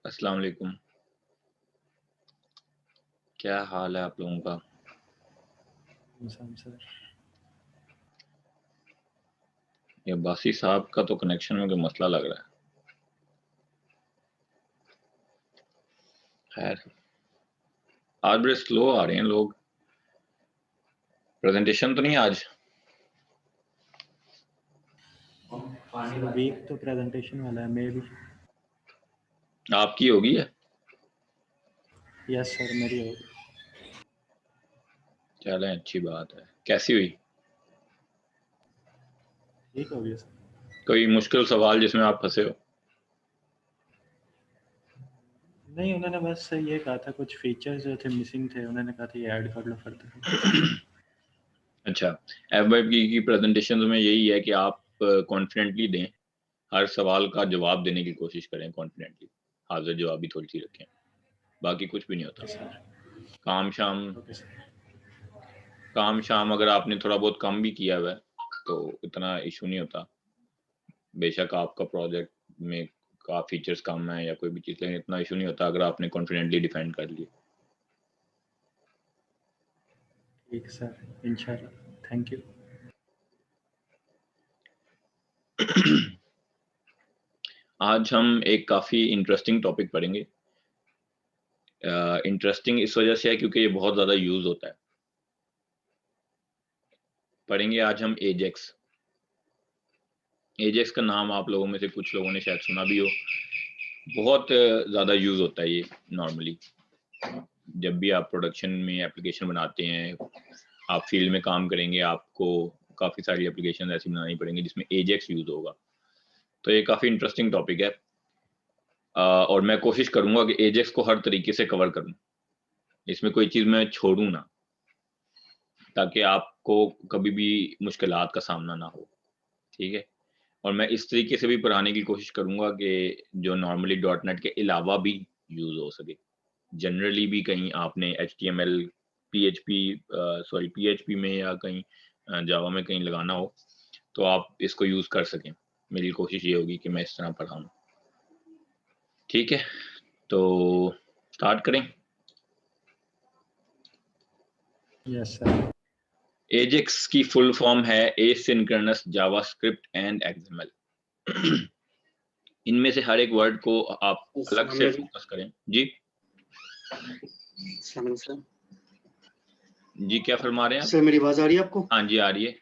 अस्सलाम वालेकुम। क्या हाल है आप लोगों का? सर। ये बासी साहब का तो कनेक्शन में कोई मसला लग रहा है। खैर, आज बड़े स्लो आ रहे हैं लोग। प्रेजेंटेशन तो नहीं आज? वीक तो प्रेजेंटेशन वाला है, मे भी। आपकी होगी है? यस सर, मेरी होगी। चलें, अच्छी बात है। कैसी हुई? ठीक हो गया सर। कोई मुश्किल सवाल जिसमें आप फंसे हो? नहीं, उन्होंने बस ये कहा था कुछ फीचर्स जो थे मिसिंग थे, उन्होंने कहा था ये ऐड कर लो फर्दर। अच्छा, FYP की प्रेजेंटेशन में यही है कि आप कॉन्फिडेंटली दें, हर सवाल का जवाब देने की कोशिश करें कॉन्फिडेंटली, हाजिर जवाबी थोड़ी सी रखें, बाकी कुछ भी नहीं होता। सर। काम शाम ओके सर। काम शाम अगर आपने थोड़ा बहुत कम भी किया हुआ है तो इतना इशू नहीं होता। बेशक आपका प्रोजेक्ट में का फीचर्स कम है या कोई भी चीज़, लेकिन इतना इशू नहीं होता अगर आपने कॉन्फिडेंटली डिफेंड कर लिए। ठीक सर, इंशाल्लाह। Thank you. आज हम एक काफ़ी इंटरेस्टिंग टॉपिक पढ़ेंगे। इंटरेस्टिंग इस वजह से है क्योंकि ये बहुत ज़्यादा यूज़ होता है। पढ़ेंगे आज हम एजेक्स। एजेक्स का नाम आप लोगों में से कुछ लोगों ने शायद सुना भी हो। बहुत ज़्यादा यूज़ होता है ये नॉर्मली। जब भी आप प्रोडक्शन में एप्लीकेशन बनाते हैं, आप फील्ड में काम करेंगे, आपको काफ़ी सारी एप्लीकेशन ऐसी बनानी पड़ेंगी जिसमें एजेक्स यूज़ होगा। तो ये काफ़ी इंटरेस्टिंग टॉपिक है और मैं कोशिश करूंगा कि एजेक्स को हर तरीके से कवर करूं, इसमें कोई चीज़ मैं छोड़ूं ना, ताकि आपको कभी भी मुश्किलात का सामना ना हो। ठीक है? और मैं इस तरीके से भी पढ़ाने की कोशिश करूंगा कि जो नॉर्मली डॉट नेट के अलावा भी यूज़ हो सके। जनरली भी कहीं आपने HTML, PHP PHP में या कहीं जावा में कहीं लगाना हो तो आप इसको यूज़ कर सकें। मेरी कोशिश ये होगी कि मैं इस तरह पढ़ाऊँ। ठीक है? तो स्टार्ट करें। Yes sir. एजेक्स की फुल फॉर्म है एसिंक्रोनस जावास्क्रिप्ट एंड XML। इनमें से हर एक वर्ड को आप अलग से फोकस करें। जी सर, जी, क्या फरमा रहे हैं आप? सर मेरी आवाज आ रही है आपको? हाँ जी, आ रही है।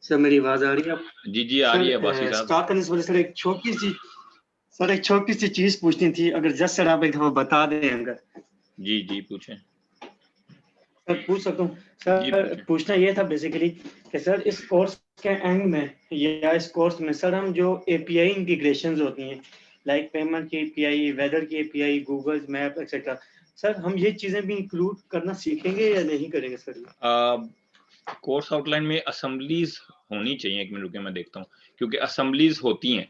सर मेरी आवाज आ रही है आप? जी जी, आ रही है बासी साहब। स्टार्ट करने से पहले सर एक छोटी सी चीज पूछनी थी, अगर जस्ट सर आप एक दफा बता दें अगर। जी जी, पूछें। सर पूछ सकता हूँ? जी सर पूछें। पूछना ये था बेसिकली कि सर इस कोर्स के एंड में या इस कोर्स में सर हम जो API इंटीग्रेशंस होती हैं, लाइक पेमेंट की API, वेदर की API, Google map etcetera, sir हम ये चीजें भी इंक्लूड करना सीखेंगे या नहीं करेंगे सर? कोर्स आउटलाइन में असेंबलीज होनी चाहिए। एक मिनट रुके, मैं देखता हूँ, क्योंकि असेंबलीज होती हैं,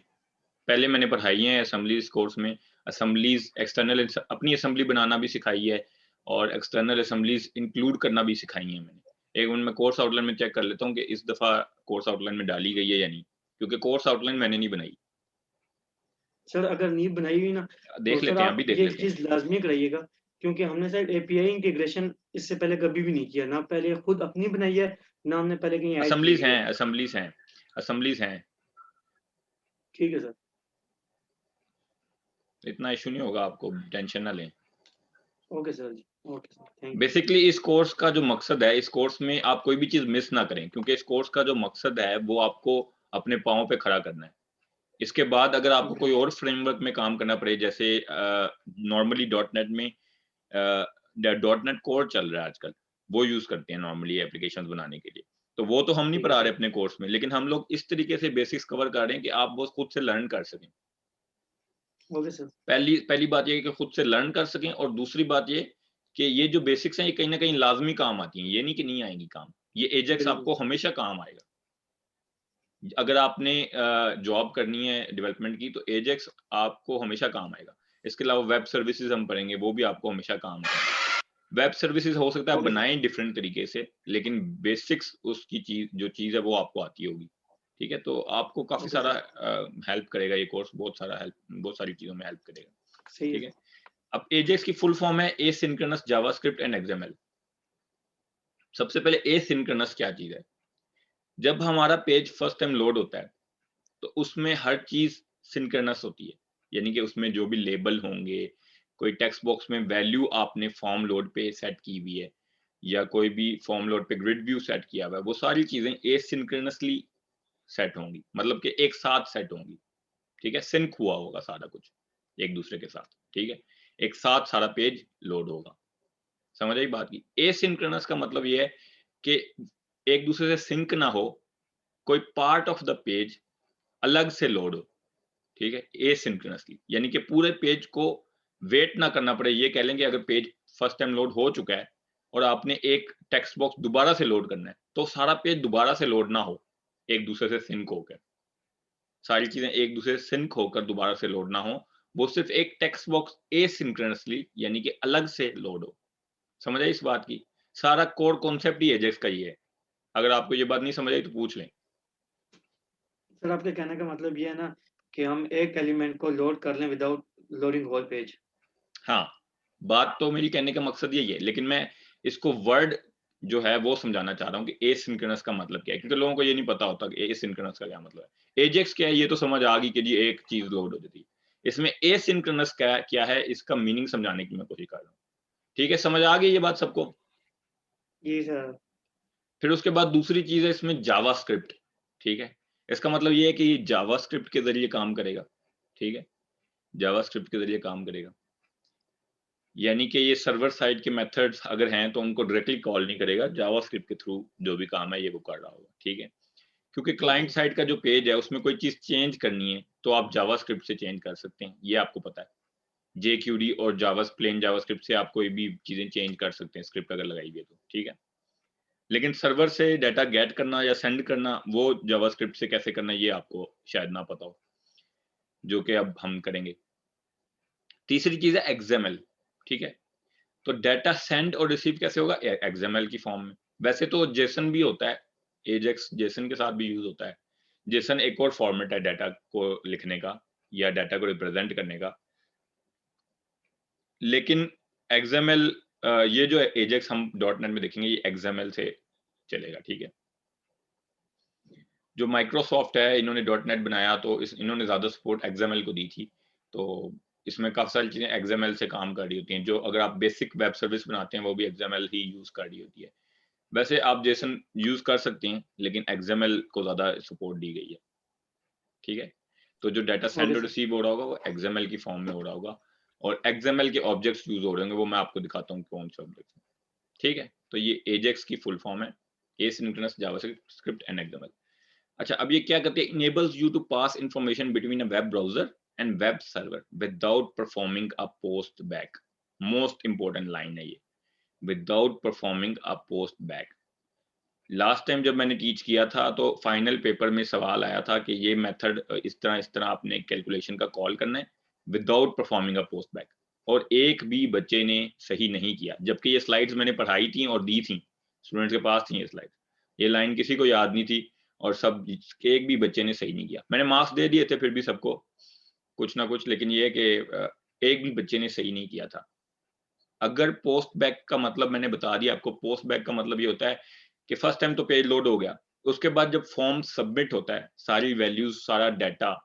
पहले मैंने पढ़ाई है असेंबलीज कोर्स में। असेंबलीज एक्सटर्नल अपनी असेंबली बनाना भी सिखाई है और एक्सटर्नल असेंबलीज इंक्लूड करना भी सिखाई है मैंने। एक मिनट में कोर्स आउटलाइन में चेक कर लेता हूँ कि इस दफा कोर्स आउटलाइन में डाली गई है या नहीं, क्योंकि कोर्स आउटलाइन मैंने नहीं बनाई। सर अगर नहीं बनाई हुई ना तो देख सर लेते हैं, आप अभी देख ये लेते हैं। चीज लाजमी कराइएगा, क्योंकि हमने सर API इंटीग्रेशन इससे पहले कभी भी नहीं किया, ना पहले खुद अपनी बनाई है, ना हमने पहले कहीं ऐड की असेंबलीज हुई हैं, है। असेंबलीज हैं, असेंबलीज हैं। ठीक है सर। इतना इशू नहीं होगा, आपको टेंशन ना लें। Okay sir ji, okay sir, thank you. Basically इस कोर्स का जो मकसद है, इस कोर्स में आप कोई भी चीज मिस ना करें, क्योंकि इस कोर्स का जो मकसद है वो आपको अपने पाँव पे खड़ा करना है। इसके बाद अगर आपको ओके कोई और फ्रेमवर्क में काम करना पड़े, जैसे नॉर्मली डॉट नेट में डॉट नेट कोर चल रहा है आजकल, वो यूज करते हैं नॉर्मली एप्लीकेशंस बनाने के लिए, तो वो तो हम नहीं ठीक है पढ़ा रहे सर। अपने कोर्स में, लेकिन हम लोग इस तरीके से बेसिक्स कवर कर रहे हैं कि आप वो खुद से लर्न कर सकें। Okay sir. पहली पहली बात ये है कि खुद से लर्न कर सकें, और दूसरी बात ये कि ये जो बेसिक्स हैं ये कहीं ना कहीं लाजमी काम आती हैं, ये नहीं कि नहीं आएंगी काम। ये एजेक्स बिल्कुल। आपको हमेशा काम आएगा। अगर आपने जॉब करनी है डेवलपमेंट की तो एजेक्स आपको हमेशा काम आएगा। इसके अलावा वेब सर्विसेज हम पढ़ेंगे, वो भी आपको हमेशा काम आएगा। वेब सर्विसेज हो सकता है आप ओके सर। बनाएं डिफरेंट तरीके से, लेकिन बेसिक्स उसकी चीज है वो आपको आती होगी। ठीक है? तो आपको काफी ओके सारा सर। हेल्प करेगा ये कोर्स, बहुत सारी चीजों में हेल्प करेगा। सही है ठीक है? सर। अब एजेक्स की फुल फॉर्म है एसिंक्रोनस जावास्क्रिप्ट एंड एक्सएमएल। सबसे पहले एसिंक्रोनस क्या चीज है? जब हमारा पेज फर्स्ट टाइम लोड होता है तो उसमें हर चीज सिंक्रोनस होती है, यानी कि उसमें जो भी लेबल होंगे, कोई टेक्स्ट बॉक्स में वैल्यू आपने फॉर्म लोड पे सेट की हुई है या कोई भी फॉर्म लोड पे ग्रिड व्यू सेट किया हुआ है, वो सारी चीजें एसिंक्रोनसली सेट होंगी, मतलब कि एक साथ सेट होंगी। ठीक है, सिंक हुआ होगा सारा कुछ एक दूसरे के साथ। ठीक है, एक साथ सारा पेज लोड होगा। समझ आई बात की? एसिंक्रोनस का मतलब ये है कि एक दूसरे से सिंक ना हो, कोई पार्ट ऑफ द पेज अलग से लोड हो। ठीक है, एसिंक्रोनसली, यानी कि पूरे पेज को वेट ना करना पड़े। ये कह लें कि अगर पेज फर्स्ट टाइम लोड हो चुका है और आपने एक टेक्स्ट बॉक्स दोबारा से लोड करना है, तो सारा पेज दोबारा से लोड ना हो, एक दूसरे से सिंक होकर, सारी चीजें एक दूसरे से सिंक होकर दोबारा से लोड ना हो, वो सिर्फ एक टेक्स्ट बॉक्स एसिंक्रोनसली यानी कि अलग से लोड हो। समझ आई इस बात की? सारा कोर कॉन्सेप्ट ही एजेक्स का ही है। अगर आपको ये बात नहीं समझ आई तो पूछ लें। सर आपके कहने का मतलब ये है ना कि हम एक एलिमेंट को लोड कर लें विदाउट लोडिंग होल पेज। हाँ, बात तो मेरी कहने का मकसद यही है, लेकिन मैं इसको वर्ड जो है वो समझाना चाह रहा हूँ कि एसिंक्रोनस का मतलब क्या है, क्योंकि लोगों को ये नहीं पता होता कि एसिंक्रोनस का क्या मतलब है। एजेक्स क्या है ये तो समझ आ गई कि जी एक चीज लोड हो जाती है। इसमें एसिंक्रोनस क्या है, इसका मीनिंग समझाने की मैं कोशिश कर रहा हूँ। ठीक है, समझ आ गई ये बात सबको? जी सर। फिर उसके बाद दूसरी चीज है इसमें जावास्क्रिप्ट। ठीक है, इसका मतलब ये है कि जावास्क्रिप्ट के जरिए काम करेगा। ठीक है, जावास्क्रिप्ट के जरिए काम करेगा, यानी कि ये सर्वर साइड के मेथड्स अगर हैं तो उनको डायरेक्टली कॉल नहीं करेगा, जावास्क्रिप्ट के थ्रू जो भी काम है ये वो कर रहा होगा। ठीक है, क्योंकि क्लाइंट ओके। साइड का जो पेज है उसमें कोई चीज चेंज करनी है तो आप जावास्क्रिप्ट से चेंज कर सकते हैं, ये आपको पता है। जेक्यूडी और प्लेन जावास्क्रिप्ट से आप कोई भी चीजें चेंज कर सकते हैं, स्क्रिप्ट अगर लगाई हुई है तो। ठीक है, लेकिन सर्वर से डाटा गेट करना या सेंड करना वो जावास्क्रिप्ट से कैसे करना ये आपको शायद ना पता हो, जो कि अब हम करेंगे। तीसरी चीज है एक्सएमएल। ठीक है, तो डाटा सेंड और रिसीव कैसे होगा? एक्सएमएल की फॉर्म में। वैसे तो जेसन भी होता है, एजेक्स जेसन के साथ भी यूज होता है। जेसन एक और फॉर्मेट है डाटा को लिखने का या डाटा को रिप्रेजेंट करने का, लेकिन एक्सएमएल ये जो है एजेक्स हम डॉट नेट में देखेंगे ये एक्सएमएल से चलेगा। ठीक है, जो माइक्रोसॉफ्ट है इन्होंने डॉट नेट बनाया तो इन्होंने ज्यादा सपोर्ट एक्सएमएल को दी थी, तो इसमें काफी सारी चीजें एक्सएमएल से काम कर रही होती हैं। जो अगर आप बेसिक वेब सर्विस बनाते हैं वो भी एक्सएमएल ही यूज कर रही होती है। वैसे आप जेसन यूज कर सकते हैं, लेकिन एक्सएमएल को ज्यादा सपोर्ट दी गई है। ठीक है, तो जो डाटा सेंड ओके और सर। रिसीव हो रहा होगा वो एक्सएमएल की फॉर्म में हो रहा होगा, और एक्सएमएल के ऑब्जेक्ट्स यूज हो रहे होंगे, वो मैं आपको दिखाता हूँ कौन से ऑब्जेक्ट्स हैं। ठीक है, तो ये एजेक्स की फुल फॉर्म है, एसिंक्रोनस जावास्क्रिप्ट एंड एक्सएमएल। अच्छा, अब ये क्या करते हैं? Enables you to pass information between a web browser and web server without performing a post back. Most important line है ये, without performing a post back. Last time जब मैंने टीच किया था तो फाइनल पेपर में सवाल आया था कि ये मेथड इस तरह आपने कैलकुलेशन का कॉल करना है without performing a post back, और एक भी बच्चे ने सही नहीं किया, जबकि ये स्लाइड्स मैंने पढ़ाई थी और दी थी, स्टूडेंट्स के पास थी ये स्लाइड। ये लाइन किसी को याद नहीं थी और सब एक भी बच्चे ने सही नहीं किया। मैंने मार्क्स दे दिए थे फिर भी सबको कुछ ना कुछ, लेकिन ये है कि एक भी बच्चे ने सही नहीं किया था। अगर पोस्ट बैक का मतलब मैंने बता दिया आपको, पोस्ट बैक का मतलब ये होता है कि फर्स्ट टाइम तो पेज लोड हो गया, उसके बाद जब फॉर्म सबमिट होता है सारी वैल्यूज सारा डाटा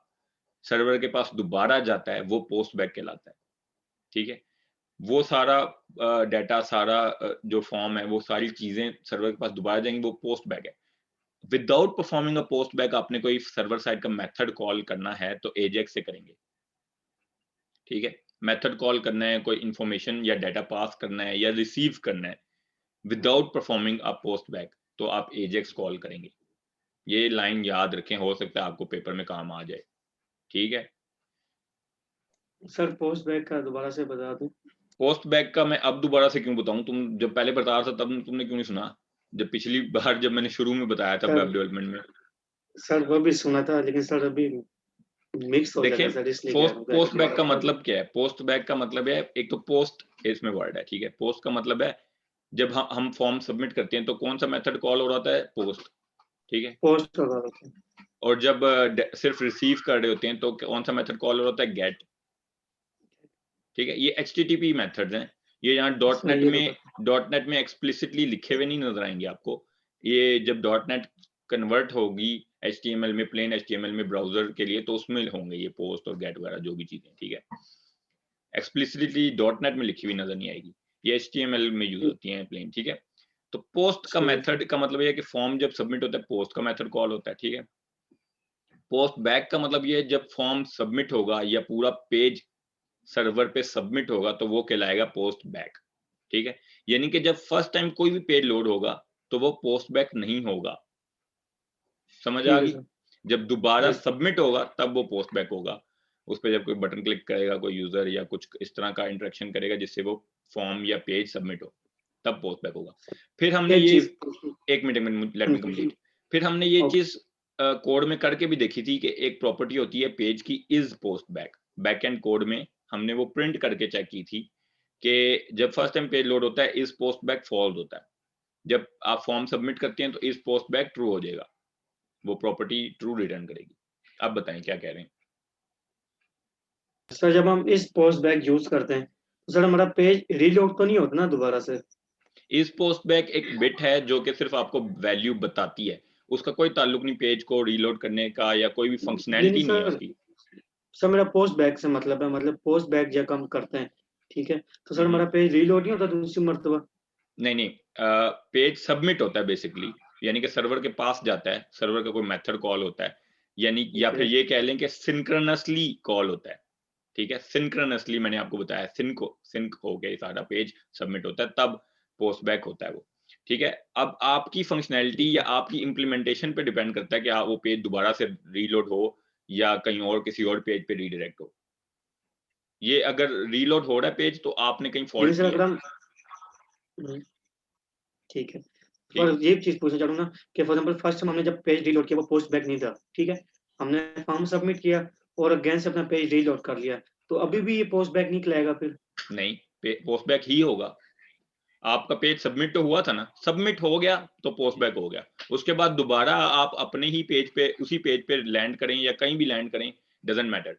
सर्वर के पास दोबारा जाता है, वो पोस्ट बैक कहलाता है। ठीक है, वो सारा डाटा सारा जो फॉर्म है वो सारी चीजें सर्वर के पास दोबारा जाएंगी, वो पोस्ट बैक है। Without performing a post back आपने कोई सर्वर साइड का मेथड कॉल करना है तो एजेक्स से करेंगे। ठीक है, मेथड कॉल करना है, कोई इंफॉर्मेशन या डाटा पास करना है या रिसीव करना है without performing a post back, तो आप एजेक्स कॉल करेंगे। ये लाइन याद रखें, हो सकता है आपको पेपर में काम आ जाए। ठीक है, सर पोस्ट बैक का दोबारा से बता दूं। पोस्ट बैक का मैं अब दोबारा से क्यों बताऊं? तुम जब पहले बता रहा था तब तुमने क्यों नहीं सुना? जब पिछली बार जब मैंने शुरू में बताया था सर वेब डेवलपमेंट में। सर वो भी सुना था लेकिन सर अभी मिक्स हो देखिए, जाता है सर, इसलिए कह पोस्ट रहा हूँ पोस्ट बैक बैक का बता दूं। मतलब क्या है? पोस्ट बैक का मतलब है, एक तो पोस्ट इसमें वर्ड है। ठीक है, पोस्ट का मतलब है जब हम फॉर्म सबमिट करते हैं तो कौन सा मेथड कॉल हो रहा है? पोस्ट। ठीक है, पोस्ट होगा ओके। और जब सिर्फ रिसीव कर रहे होते हैं तो कौन सा मेथड कॉल हो रहा है? गेट। ठीक है। ये HTTP मेथड्स हैं, ये यहाँ डॉट नेट में एक्सप्लिसिटली लिखे हुए नहीं नजर आएंगे आपको। ये जब डॉट नेट कन्वर्ट होगी HTML में, प्लेन HTML में ब्राउजर के लिए, तो उसमें होंगे ये पोस्ट और गेट वगैरह जो भी चीजें, ठीक है। एक्सप्लिसिटली डॉट नेट में लिखी हुई नजर नहीं आएगी, ये HTML में यूज होती हैं प्लेन, ठीक है। तो पोस्ट का मेथड का मतलब ये है कि फॉर्म जब सबमिट होता है पोस्ट का मेथड कॉल होता है, ठीक है। पोस्ट बैक का मतलब ये है जब फॉर्म सबमिट होगा या पूरा पेज सर्वर पे सबमिट होगा तो वो कहलाएगा पोस्ट बैक, ठीक है। यानी कि जब फर्स्ट टाइम कोई भी पेज लोड होगा तो वो पोस्ट बैक नहीं होगा, समझ आ गई। जब दोबारा सबमिट होगा तब वो पोस्ट बैक होगा, उस पर जब कोई बटन क्लिक करेगा कोई यूजर या कुछ इस तरह का इंटरेक्शन करेगा जिससे वो फॉर्म या पेज सबमिट हो, तब पोस्ट बैक होगा। फिर हमने ये एक मिनट लेट मी कंप्लीट। फिर हमने ये चीज कोड में करके भी देखी थी कि एक प्रॉपर्टी होती है पेज की is post back, back and code में हमने वो प्रिंट करके चेक की थी कि जब फर्स्ट टाइम पेज लोड होता है इज पोस्ट बैक फॉल्स होता है, जब आप फॉर्म सबमिट करते हैं तो इज पोस्ट बैक ट्रू हो जाएगा, वो प्रॉपर्टी ट्रू रिटर्न करेगी। आप बताएं क्या कह रहे हैं सर। जब हम इस पोस्ट बैक यूज करते हैं तो सर हमारा पेज रीलोड तो नहीं होता ना दोबारा से? इस पोस्ट बैक एक बिट है जो कि सिर्फ आपको वैल्यू बताती है, उसका कोई ताल्लुक नहीं पेज को रीलोड करने का या कोई भी फंक्शनैलिटी नहीं है उसकी। सर मेरा पोस्ट बैक से मतलब है, मतलब पोस्ट बैक जब हम करते हैं, ठीक है, तो सर हमारा पेज रीलोड नहीं होता दूसरी मर्तबा? नहीं, पेज सबमिट होता है बेसिकली, यानी कि सर्वर के पास जाता है, सर्वर का कोई मेथड कॉल होता है, यानी या फिर ये कह लें कि सिंक्रोनसली कॉल होता है, ठीक है। सिंक्रोनसली मैंने आपको बताया, सिंक हो गया सारा पेज सबमिट होता है तब पोस्ट बैक होता है वो, ठीक है। अब आपकी फंक्शनैलिटी या आपकी इंप्लीमेंटेशन पे डिपेंड करता है कि आप वो पेज दोबारा से रीलोड हो या कहीं और किसी और पेज पे रीडायरेक्ट हो। ये अगर रीलोड हो रहा है पेज तो आपने कहीं फॉल्ट किया है, ठीक है। और ये चीज पूछना चाहूंगा कि फॉर एग्जांपल फर्स्ट टाइम हमने जब पेज रीलोड किया वो पोस्ट बैक नहीं था, ठीक है, हमने फॉर्म सबमिट किया और अगेन से अपना पेज रीलोड कर लिया, तो अभी भी ये पोस्ट बैक नहीं कहलाएगा फिर? नहीं, पोस्ट बैक ही होगा। आपका पेज सबमिट तो हुआ था ना, सबमिट हो गया तो पोस्ट बैक हो गया, उसके बाद दोबारा आप अपने ही पेज पे उसी पेज पे लैंड करें या कहीं भी लैंड करें, डजंट मैटर।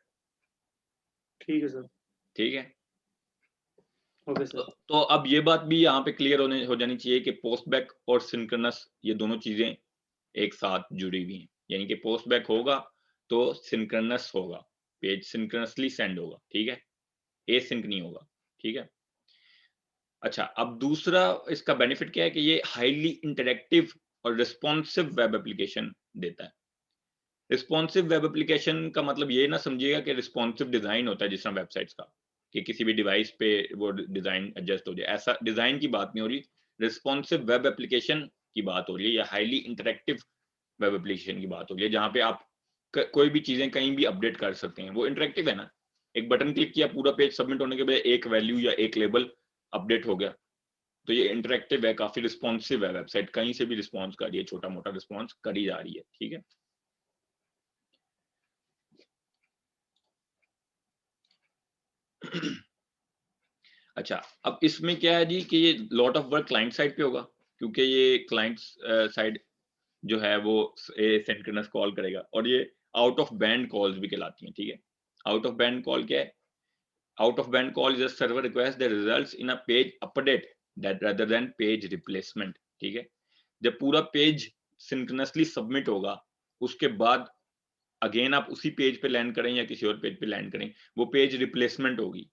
ठीक है सर, ठीक है। Okay sir. तो अब ये बात भी यहाँ पे क्लियर हो जानी चाहिए कि पोस्ट बैक और सिंक्रोनस ये दोनों चीजें एक साथ जुड़ी हुई हैं, यानी कि पोस्ट बैक होगा तो सिंक्रोनस होगा, पेज सिंक्रोनसली सेंड होगा, ठीक है, एसिंक नहीं होगा, ठीक है। अच्छा, अब दूसरा इसका बेनिफिट क्या है कि ये हाईली इंटरैक्टिव और रिस्पॉन्सिव वेब एप्लीकेशन देता है। रिस्पॉन्सिव वेब एप्लीकेशन का मतलब ये ना समझिएगा कि रिस्पॉन्सिव डिजाइन होता है जिस तरह वेबसाइट्स का, कि किसी भी डिवाइस पे वो डिजाइन एडजस्ट हो जाए, ऐसा डिजाइन की बात नहीं हो रही। रिस्पॉन्सिव वेब एप्लीकेशन की बात हो रही है या हाईली इंटरैक्टिव वेब एप्लीकेशन की बात हो रही है, जहाँ पे आप कोई भी चीजें कहीं भी अपडेट कर सकते हैं। वो इंटरैक्टिव है ना, एक बटन क्लिक किया पूरा पेज सबमिट होने के बाद एक वैल्यू या एक लेबल अपडेट हो गया, तो ये इंटरैक्टिव है, काफी रिस्पॉन्सिव है, वेबसाइट कहीं से भी रिस्पॉन्स कर रही है, छोटा मोटा रिस्पॉन्स करी जा रही है, ठीक है। अच्छा, अब इसमें क्या है जी कि ये lot of work client side पे होगा, क्योंकि ये क्लाइंट साइड जो है वो सिंक्रोनस कॉल करेगा, और ये आउट ऑफ बैंड कॉल्स भी कहलाती हैं, ठीक है। आउट ऑफ बैंड कॉल क्या है? Out of band call is a server request that results in a page update that rather than page replacement, ठीक है। जब पूरा पेज सिंक्रोनसली सबमिट होगा उसके बाद अगेन आप उसी पेज पे लैंड करें या किसी और पेज पे लैंड करें, वो पेज रिप्लेसमेंट होगी,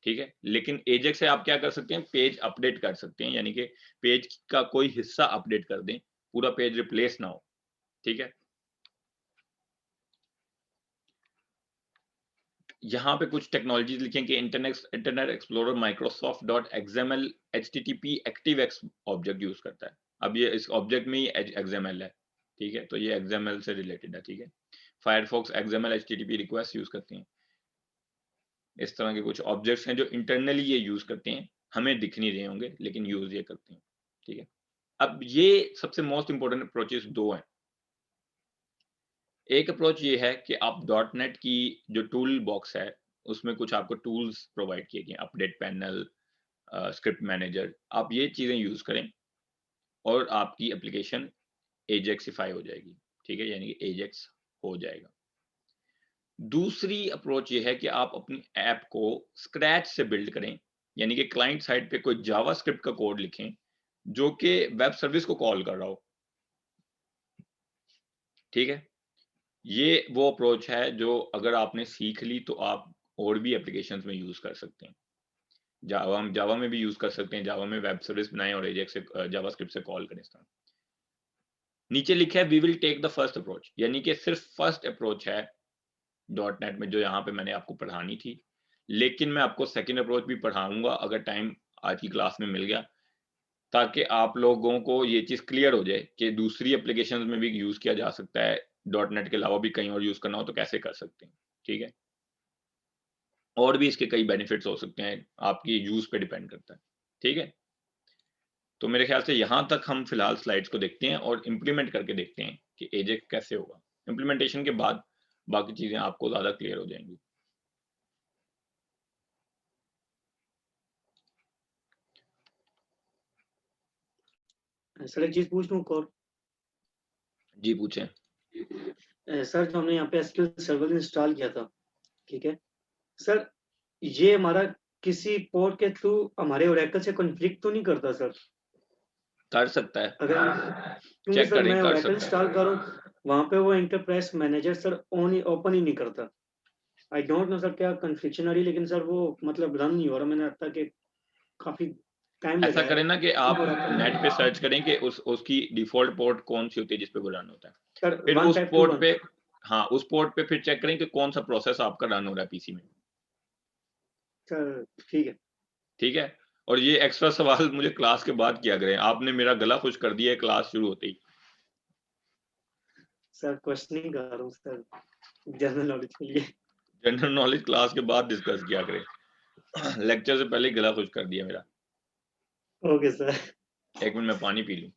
ठीक है। लेकिन एजेक्स से आप क्या कर सकते हैं, पेज अपडेट कर सकते हैं, यानी कि पेज का कोई हिस्सा अपडेट कर दें, पूरा पेज रिप्लेस ना हो, ठीक है। यहाँ पे कुछ टेक्नोलॉजीज लिखें कि internet explorer Microsoft dot XML HTTP active object use करता है। अब ये इस ऑब्जेक्ट में ही XML है, ठीक है, तो ये XML से रिलेटेड है, ठीक है। Firefox XML HTTP request use करते हैं। इस तरह के कुछ ऑब्जेक्ट्स हैं जो इंटरनली ये यूज करते हैं, हमें दिख नहीं रहे होंगे लेकिन यूज ये करते हैं, ठीक है। अब ये सबसे मोस्ट इंपोर्टेंट अप्रोचेस दो हैं। एक अप्रोच ये है कि आप डॉट नेट की जो टूल बॉक्स है उसमें कुछ आपको टूल्स प्रोवाइड किए गए, अपडेट पैनल, स्क्रिप्ट मैनेजर, आप ये चीजें यूज करें और आपकी एप्लीकेशन एजेक्सिफाई हो जाएगी, ठीक है, यानी कि एजेक्स हो जाएगा। दूसरी अप्रोच ये है कि आप अपनी ऐप को स्क्रैच से बिल्ड करें, यानी कि क्लाइंट साइड पे कोई जावास्क्रिप्ट का कोड लिखें जो कि वेब सर्विस को कॉल कर रहा हो। ठीक है, ये वो अप्रोच है जो अगर आपने सीख ली तो आप और भी एप्लीकेशंस में यूज कर सकते हैं। जावा में भी यूज कर सकते हैं, जावा में वेब सर्विस बनाएं और एजेक्स से जावास्क्रिप्ट से कॉल करें इस तरह। नीचे लिखा है we will take the first approach, यानी कि सिर्फ फर्स्ट अप्रोच है .NET में जो यहाँ पे मैंने आपको पढ़ानी थी, लेकिन मैं आपको सेकंड अप्रोच भी पढ़ाऊंगा अगर टाइम आज की क्लास में मिल गया, ताकि आप लोगों को ये चीज क्लियर हो जाए कि दूसरी एप्लीकेशंस में भी यूज किया जा सकता है, .NET के अलावा भी कहीं और यूज करना हो तो कैसे कर सकते हैं। ठीक है, और भी इसके कई बेनिफिट्स हो सकते हैं, आपकी यूज पे डिपेंड करता है। ठीक है, तो मेरे ख्याल से यहां तक हम फिलहाल स्लाइड्स को देखते हैं और इम्प्लीमेंट करके देखते हैं कि एजेक्स कैसे होगा। इम्प्लीमेंटेशन के बाद बाकी चीजें आपको ज्यादा क्लियर हो जाएंगी। सर एक चीज पूछ लूं और? जी पूछें। सर जो हमने यहाँ पे एसक्यूएल सर्वर इंस्टॉल किया था, ठीक है सर, ये हमारा किसी पोर्ट के थ्रू हमारे ओरेकल से कॉन्फ्लिक्ट तो नहीं करता सर? कर सकता है, अगर क्योंकि चेक सर करें, मैं कर ओरेकल सकता है। इंस्टॉल करूं, वहां पे वो एंटरप्राइज मैनेजर सर ओपन ही नहीं करता। आई डोंट नो सर क्या कन्फ्लिक्शन आ रही है, लेकिन सर वो मतलब रन नहीं हो रहा। मैंने अब तक के काफी टाइम ऐसा लगाया करें ना कि आप Oracle नेट पे सर्च करें कि उसकी डिफॉल्ट पोर्ट कौन सी होती है जिस पे वो रन होता है, सर फिर उस पोर्ट 1521। पे, हाँ उस पोर्ट पे फिर चेक करें कि कौन सा प्रोसेस आपका रन हो रहा है पीसी में। सर ठीक है। ठीक है, और ये एक्स्ट्रा सवाल मुझे क्लास के बाद किया करें, आपने मेरा गला खुश कर दिया है क्लास शुरू होते ही। सर क्वेश्चनिंग कर रहा हूँ सर, जनरल नॉलेज के लिए। जनरल नॉलेज क्लास के बाद डिस्कस किया करें। लेक्चर से पहले ही गला खुश कर दिया मेरा। Okay sir. एक मिनट में पानी पी लूं।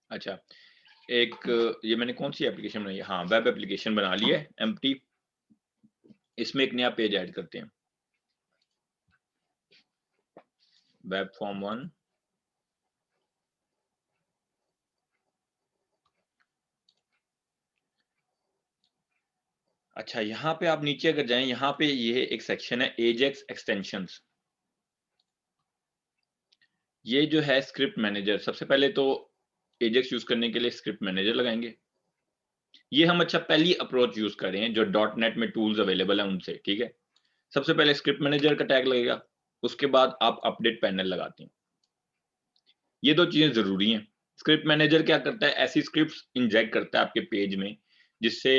अच्छा, एक ये मैंने कौन सी एप्लीकेशन बनाई है, हाँ वेब एप्लीकेशन बना ली है एम्प्टी। इसमें एक नया पेज ऐड करते हैं, वेब फॉर्म 1। अच्छा, यहाँ पे आप नीचे अगर जाएं, यहाँ पे ये एक सेक्शन है एजेक्स एक्सटेंशंस। ये जो है स्क्रिप्ट मैनेजर, सबसे पहले तो एजेक्स यूज करने के लिए स्क्रिप्ट मैनेजर लगाएंगे। ये हम अच्छा पहली अप्रोच यूज कर रहे हैं जो .NET में टूल्स अवेलेबल है उनसे। ठीक है, सबसे पहले स्क्रिप्ट मैनेजर का टैग लगेगा, उसके बाद आप अपडेट पैनल लगाते हैं। ये दो चीजें जरूरी हैं। स्क्रिप्ट मैनेजर क्या करता है, ऐसी स्क्रिप्ट्स इंजेक्ट करता है आपके पेज में जिससे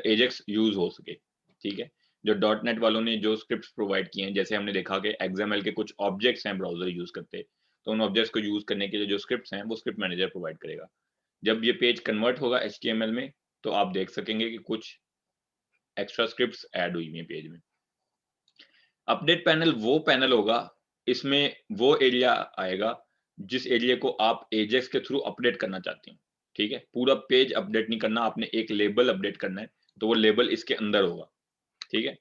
एजेक्स यूज हो सके। ठीक है, जो .NET वालों ने जो स्क्रिप्ट्स प्रोवाइड किए हैं, जैसे हमने देखा कि XML के कुछ ऑब्जेक्ट्स हैं ब्राउजर यूज करते, तो उन ऑब्जेक्ट्स को यूज करने के लिए जो स्क्रिप्ट्स हैं वो स्क्रिप्ट मैनेजर प्रोवाइड करेगा। जब ये पेज कन्वर्ट होगा HTML में तो आप देख सकेंगे कि कुछ एक्स्ट्रा स्क्रिप्ट्स ऐड हुई हैं पेज में। अपडेट पैनल वो पैनल होगा, इसमें वो एरिया आएगा जिस एरिया को आप एजेक्स के थ्रू अपडेट करना चाहते हैं। ठीक है, पूरा पेज अपडेट नहीं करना, आपने एक लेबल अपडेट करना है, तो वो लेबल इसके अंदर होगा। ठीक है,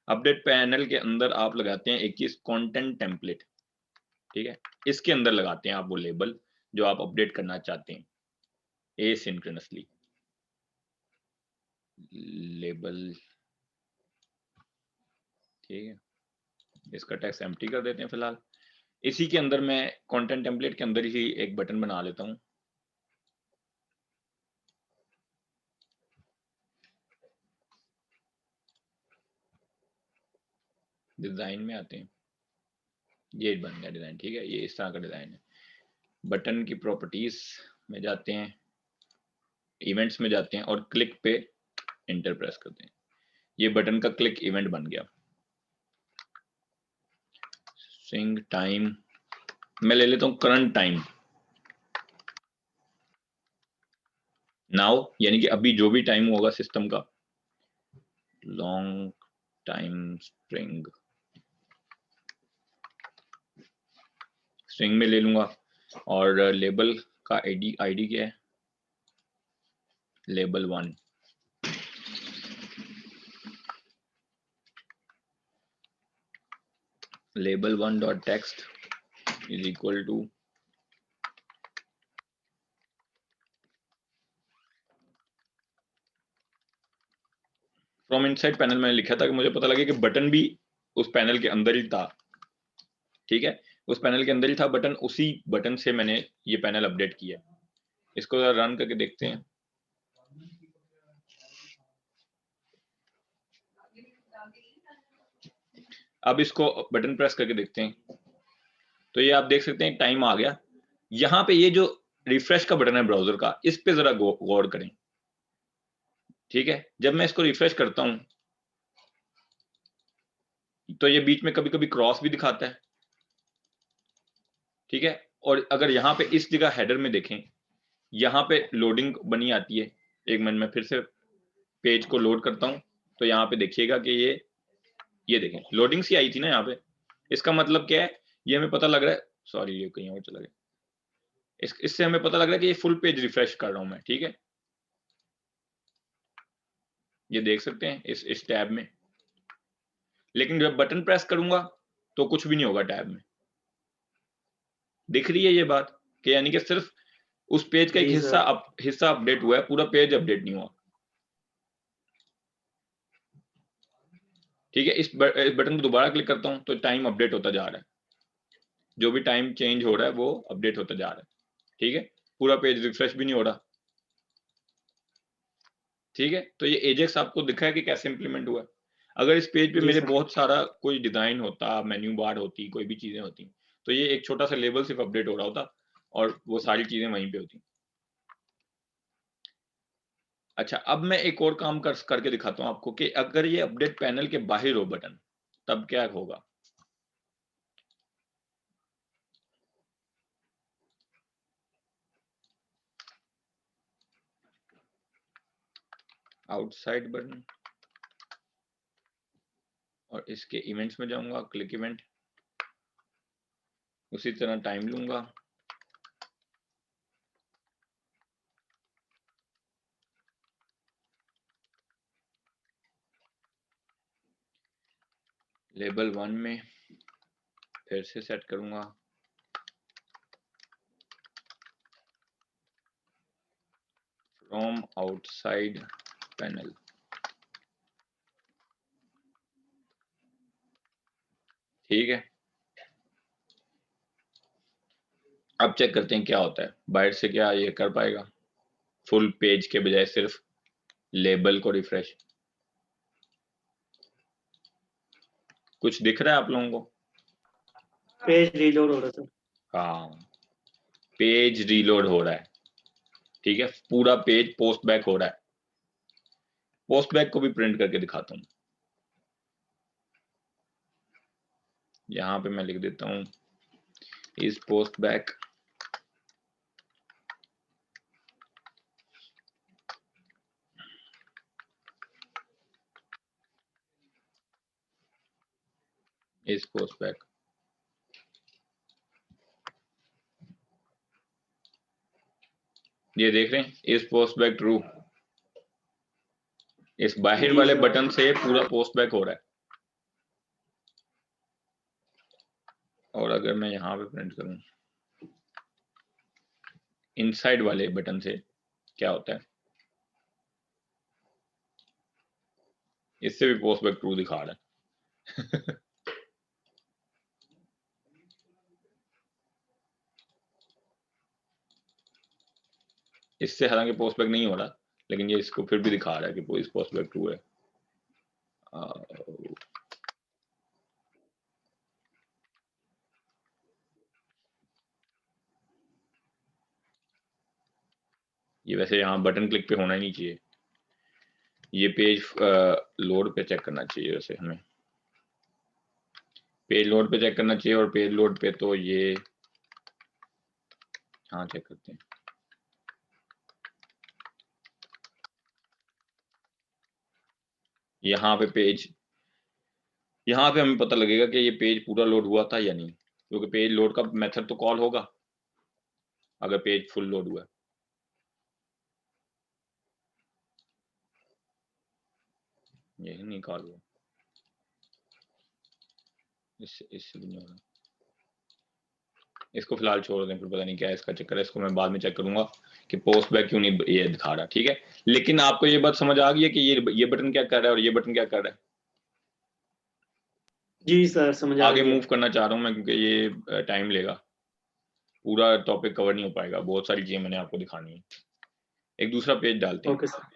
अपडेट पैनल के अंदर आप लगाते हैं एक चीज कंटेंट टेम्पलेट। ठीक है, इसके अंदर लगाते हैं आप वो लेबल जो आप अपडेट करना चाहते हैं एसिंक्रोनसली। लेबल, ठीक है, इसका टेक्स्ट एम्प्टी कर देते हैं फिलहाल। इसी के अंदर मैं कंटेंट टेम्पलेट के अंदर ही एक बटन बना लेता हूं। डिजाइन में आते हैं, ये बन गया डिजाइन। ठीक है, ये इस तरह का डिजाइन है। बटन की प्रॉपर्टीज में जाते हैं, इवेंट्स में जाते हैं और क्लिक पे इंटर प्रेस करते हैं। ये बटन का क्लिक इवेंट बन गया। स्विंग टाइम मैं ले लेता हूं करंट टाइम नाउ, यानी कि अभी जो भी टाइम होगा सिस्टम का। लॉन्ग टाइम स्ट्रिंग, स्ट्रिंग में ले लूंगा। और लेबल का आईडी क्या है, label 1। label 1 dot text is equal to from inside panel मैंने लिखा था कि मुझे पता लगे कि बटन भी उस पैनल के अंदर ही था, ठीक है, उस पैनल के अंदर ही था बटन, उसी बटन से मैंने ये पैनल अपडेट किया। इसको जरा रन करके देखते हैं। अब इसको बटन प्रेस करके देखते हैं तो ये आप देख सकते हैं टाइम आ गया। यहाँ पे ये जो रिफ्रेश का बटन है ब्राउजर का, इस पे जरा गौर करें, ठीक है। जब मैं इसको रिफ्रेश करता हूं तो ये बीच में कभी कभी क्रॉस भी दिखाता है, ठीक है। और अगर यहाँ पे इस जगह हेडर में देखें, यहाँ पे लोडिंग बनी आती है। एक मिनट में फिर से पेज को लोड करता हूं तो यहाँ पे देखिएगा कि ये देखें लोडिंग सी आई थी ना यहाँ पे। इसका मतलब क्या है, ये हमें पता लग रहा है, सॉरी ये कहीं और चला गया, इससे हमें पता लग रहा है कि ये फुल पेज रिफ्रेश कर रहा हूं मैं, ठीक है। ये देख सकते हैं इस टैब में, लेकिन जब बटन प्रेस करूंगा तो कुछ भी नहीं होगा टैब में। दिख रही है ये बात कि यानी कि सिर्फ उस पेज का एक हिस्सा अपडेट हुआ है, पूरा पेज अपडेट नहीं हुआ, ठीक है। इस बटन को दोबारा क्लिक करता हूं तो टाइम अपडेट होता जा रहा है, जो भी टाइम चेंज हो रहा है वो अपडेट होता जा रहा है, ठीक है। पूरा पेज रिफ्रेश भी नहीं हो रहा, ठीक है। तो ये एजेक्स आपको दिखा है कि कैसे इंप्लीमेंट हुआ है। अगर इस पेज पे मेरे बहुत सारा कोई डिजाइन होता, मेन्यू बार होती, कोई भी चीजें होती, तो ये एक छोटा सा लेबल सिर्फ अपडेट हो रहा होता और वो सारी चीजें वहीं पे होती। अच्छा, अब मैं एक और काम करके दिखाता हूं आपको कि अगर ये अपडेट पैनल के बाहर हो बटन, तब क्या होगा। आउटसाइड बटन, और इसके इवेंट्स में जाऊंगा, क्लिक इवेंट, उसी तरह टाइम लूंगा, लेबल 1 में फिर से सेट करूंगा फ्रॉम आउटसाइड पैनल, ठीक है। अब चेक करते हैं क्या होता है बाहर से, क्या ये कर पाएगा फुल पेज के बजाय सिर्फ लेबल को रिफ्रेश। कुछ दिख रहा है आप लोगों को? पेज रीलोड हो रहा था। हाँ, पेज रीलोड हो रहा है, ठीक है। पूरा पेज पोस्ट बैक हो रहा है। पोस्ट बैक को भी प्रिंट करके दिखाता हूँ। यहाँ पे मैं लिख देता हूँ इस पोस्ट बैक इस पोस्ट बैक, ये देख रहे हैं इस पोस्ट बैक ट्रू, इस बाहर वाले बटन से पूरा पोस्ट बैक हो रहा है। और अगर मैं यहाँ पे प्रिंट करूँ इनसाइड वाले बटन से, क्या होता है, इससे भी पोस्ट बैक ट्रू दिखा रहा है। इससे हालांकि पोस्ट बैक नहीं हो रहा, लेकिन ये इसको फिर भी दिखा रहा है कि इस पोस्ट बैक ट्रू है। ये वैसे यहाँ बटन क्लिक पे होना ही नहीं चाहिए, ये पेज लोड पे चेक करना चाहिए। वैसे हमें पेज लोड पे चेक करना चाहिए, और पेज लोड पे तो ये हाँ चेक करते हैं। यहाँ पे पेज, यहाँ पे हमें पता लगेगा कि ये पेज पूरा लोड हुआ था या नहीं, क्योंकि पेज लोड का मेथड तो कॉल होगा अगर पेज फुल लोड हुआ है। यही नहीं कॉल हुआ। इससे भी नहीं हो रहा। इसको फिलहाल छोड़ दें, फिर पता नहीं क्या है इसका चक्कर है, इसको मैं बाद में चेक करूंगा कि पोस्ट बैक क्यों नहीं ये दिखा रहा। ठीक है, लेकिन आपको ये बात समझ आ गई है कि ये बटन क्या कर रहा है और ये बटन क्या कर रहा है। जी सर समझ आ आगे रही है। मूव करना चाह रहा हूँ मैं, क्योंकि ये टाइम लेगा, पूरा टॉपिक कवर नहीं हो पाएगा, बहुत सारी चीजें मैंने आपको दिखानी है। एक दूसरा पेज डालते हैं, ओके सर।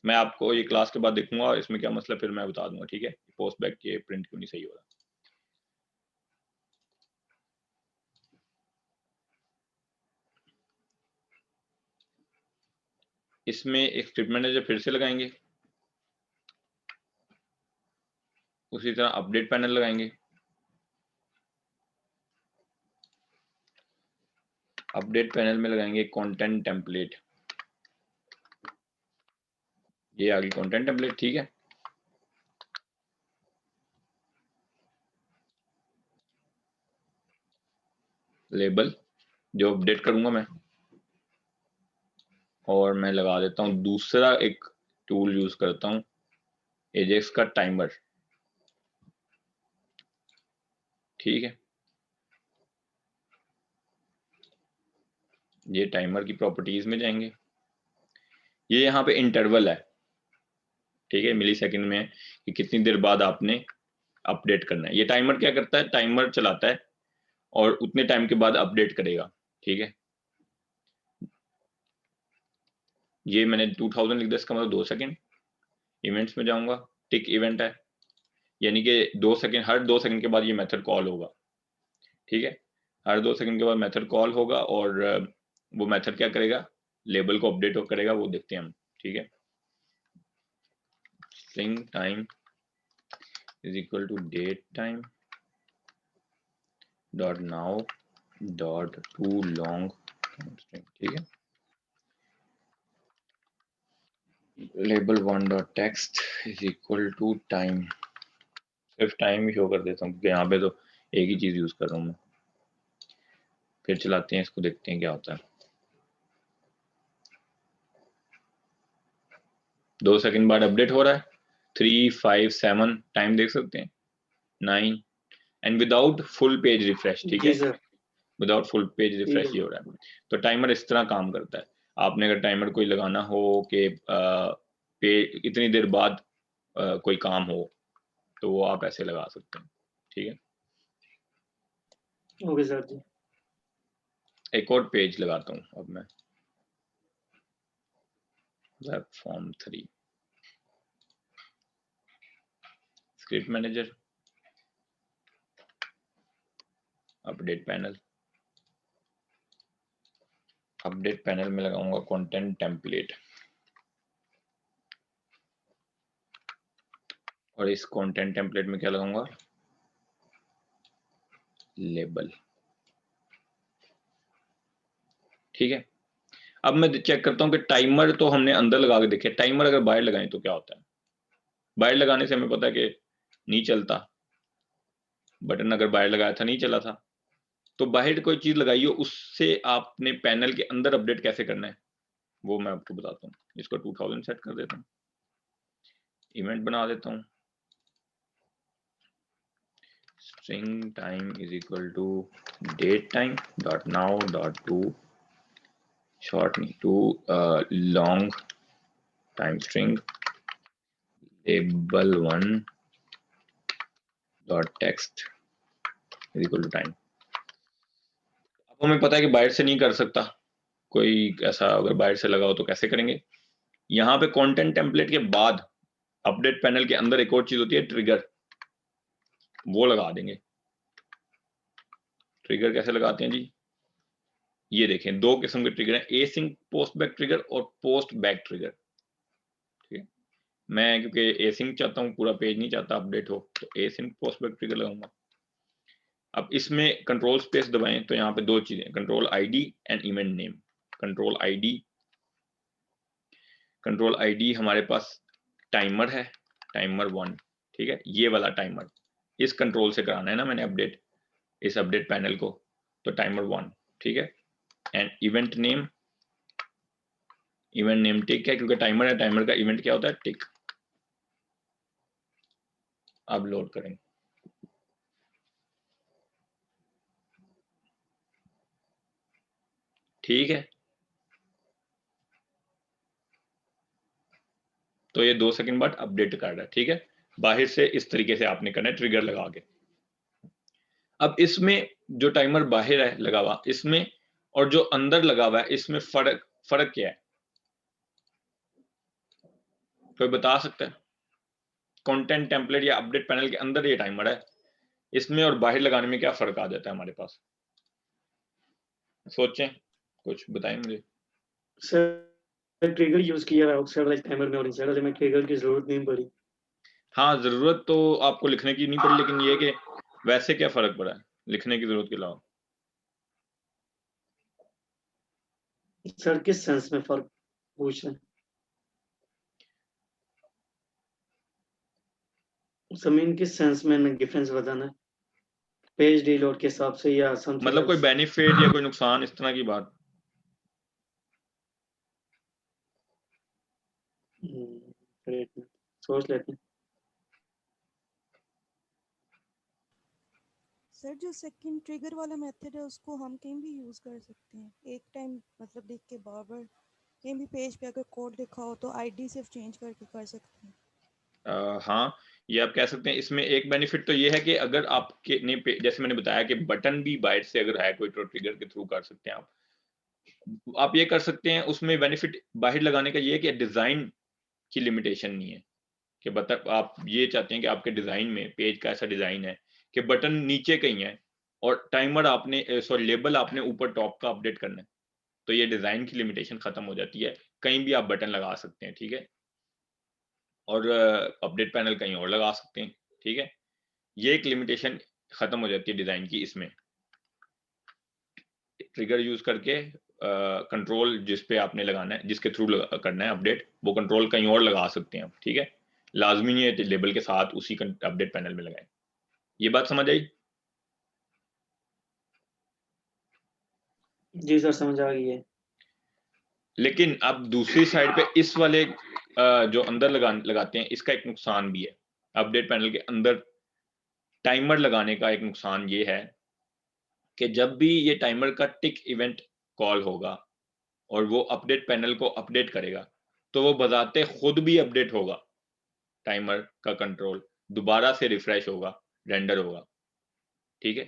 मैं आपको ये क्लास के बाद देखूंगा इसमें क्या मसला, फिर मैं बता दूंगा। ठीक है, पोस्ट बैक के प्रिंट क्यों नहीं सही हो रहा। इसमें एक स्क्रिप्ट मैनेजर फिर से लगाएंगे, उसी तरह अपडेट पैनल लगाएंगे। अपडेट पैनल में लगाएंगे कंटेंट टेम्पलेट, ये आ गई कंटेंट टेम्पलेट। ठीक है, लेबल जो अपडेट करूंगा मैं, और मैं लगा देता हूं दूसरा एक टूल यूज करता हूं, एजेक्स का टाइमर। ठीक है, ये टाइमर की प्रॉपर्टीज में जाएंगे, ये यहाँ पे इंटरवल है। ठीक है, मिली सेकेंड में कि कितनी देर बाद आपने अपडेट करना है। ये टाइमर क्या करता है, टाइमर चलाता है और उतने टाइम के बाद अपडेट करेगा। ठीक है, ये मैंने 2000 लिख दिया, इसका मतलब 2 सेकेंड। इवेंट्स में जाऊंगा, टिक इवेंट है, यानी कि 2 सेकेंड, हर 2 सेकेंड के बाद ये मेथड कॉल होगा। ठीक है, हर 2 सेकेंड के बाद मेथड कॉल होगा, और वो मेथड क्या करेगा, लेबल को अपडेट करेगा, वो देखते हैं हम। ठीक है, string time is equal to date time dot now dot to long string. ठीक है, label one dot text is equal to time, सिर्फ टाइम ही शो कर देता हूँ क्योंकि यहाँ पे तो एक ही चीज यूज कर रहा हूँ मैं। फिर चलाते हैं इसको, देखते हैं क्या होता है। 2 सेकेंड बाद अपडेट हो रहा है, 3, 5, 7 टाइम देख सकते हैं, 9 and without full page refresh. ठीक जी है, सर। विदाउट फुल पेज ठीक रिफ्रेश है। ये हो रहा है। तो टाइमर इस तरह काम करता है। आपने अगर टाइमर कोई लगाना हो कि इतनी देर बाद कोई काम हो, तो वो आप ऐसे लगा सकते हैं। ठीक है, ओके सर जी। एक और पेज लगाता हूँ अब मैं, web form 3, script manager, update panel. Update panel में लगाऊंगा कंटेंट टेम्पलेट, और इस कंटेंट टेम्पलेट में क्या लगाऊंगा, लेबल। ठीक है, अब मैं चेक करता हूं कि टाइमर तो हमने अंदर लगा के देखे, टाइमर अगर बाहर लगाएं तो क्या होता है। बाहर लगाने से हमें पता है कि नहीं चलता, बटन अगर बाहर लगाया था नहीं चला था। तो बाहर कोई चीज लगाई हो, उससे आपने पैनल के अंदर अपडेट कैसे करना है वो मैं आपको बताता हूँ। इसको 2000 सेट कर देता हूँ, इवेंट बना देता हूँ, string time is equal to date time dot now dot to short to long time string label one dot text is equal to time। अब हमें पता है कि बाहर से नहीं कर सकता कोई, ऐसा अगर बाहर से लगाओ तो कैसे करेंगे। यहाँ पे कंटेंट टेम्पलेट के बाद अपडेट पैनल के अंदर एक और चीज होती है, ट्रिगर, वो लगा देंगे। ट्रिगर कैसे लगाते हैं जी, ये देखें, दो किस्म के ट्रिगर हैं, एसिंक पोस्ट बैक ट्रिगर और पोस्ट बैक ट्रिगर। ठीक है, मैं क्योंकि एसिंक चाहता हूँ, पूरा पेज नहीं चाहता अपडेट हो, तो एसिंक पोस्ट बैक ट्रिगर लगाऊंगा। अब इसमें कंट्रोल स्पेस दबाएं तो यहाँ पे दो चीजें, control ID and event name. Control ID हमारे पास टाइमर है, टाइमर 1। ठीक है, ये वाला टाइमर इस कंट्रोल से कराना है ना मैंने अपडेट, इस अपडेट पैनल को, तो टाइमर 1। ठीक है, एंड इवेंट नेम टिक है क्योंकि टाइमर है, टाइमर का इवेंट क्या होता है, टिक। अब लोड करें, ठीक है, तो ये 2 सेकंड बाद अपडेट कर रहा है। ठीक है, बाहर से इस तरीके से आपने करना है ट्रिगर लगा के। अब इसमें जो टाइमर बाहर है लगा हुआ, इसमें और जो अंदर लगा हुआ है, इसमें फर्क क्या है? कोई बता सकता है? कंटेंट टेम्पलेट या अपडेट पैनल के अंदर ये टाइमर है, इसमें और बाहर लगाने में क्या फर्क आ जाता है हमारे पास? सोचें, कुछ बताएं मुझे। सर ट्रिगर यूज किया है आउटसाइड वाले टाइमर में और इनसाइड वाले में ट्रिगर की जरूरत नहीं पड़ी। हाँ, जरूरत तो आपको लिखने की नहीं पड़ी, लेकिन ये कि वैसे क्या फर्क पड़ा है लिखने की जरूरत के अलावा? सर किस सेंस में फर्क पूछ रहे हैं? जमीन किस सेंस में डिफरेंस बताना है? पेज डीलोड के हिसाब से या समथिंग मतलब कोई एल्स? बेनिफिट या कोई नुकसान, इस तरह की बात? ग्रेट, सोच लेते हैं। सर जो सेकंड ट्रिगर वाला मेथड है उसको हम कहीं भी यूज़ कर सकते हैं, एक टाइम मतलब देख के बार बार कहीं भी पेज पे अगर कोड लिखा हो तो आईडी सिर्फ चेंज करके कर सकते हैं। हाँ, ये आप कह सकते हैं। इसमें एक बेनिफिट तो ये है कि अगर आपके ने जैसे मैंने बताया कि बटन भी बाहर से अगर है कोई तो ट्रिगर के थ्रू कर सकते हैं आप ये कर सकते हैं। उसमें बेनिफिट बाहर लगाने का ये है कि डिजाइन की लिमिटेशन नहीं है, कि बता आप ये चाहते हैं कि आपके डिजाइन में पेज का ऐसा डिजाइन है कि बटन नीचे कहीं है और टाइमर आपने सॉरी लेबल आपने ऊपर टॉप का अपडेट करना है, तो ये डिजाइन की लिमिटेशन खत्म हो जाती है, कहीं भी आप बटन लगा सकते हैं। ठीक है, और अपडेट पैनल कहीं और लगा सकते हैं। ठीक है, ये एक लिमिटेशन खत्म हो जाती है डिजाइन की। इसमें ट्रिगर यूज करके कंट्रोल जिस पे आपने लगाना है, जिसके थ्रू करना है अपडेट, वो कंट्रोल कहीं और लगा सकते हैं आप। ठीक है, लाजमी नहीं है लेबल के साथ उसी अपडेट पैनल में लगाएं। ये बात समझ आई? जी सर समझ आ गई है। लेकिन अब दूसरी साइड पे इस वाले जो अंदर लगाते हैं, इसका एक नुकसान भी है। अपडेट पैनल के अंदर टाइमर लगाने का एक नुकसान ये है कि जब भी ये टाइमर का टिक इवेंट कॉल होगा और वो अपडेट पैनल को अपडेट करेगा, तो वो बजाते खुद भी अपडेट होगा। टाइमर का कंट्रोल दोबारा से रिफ्रेश होगा, रेंडर होगा। ठीक है,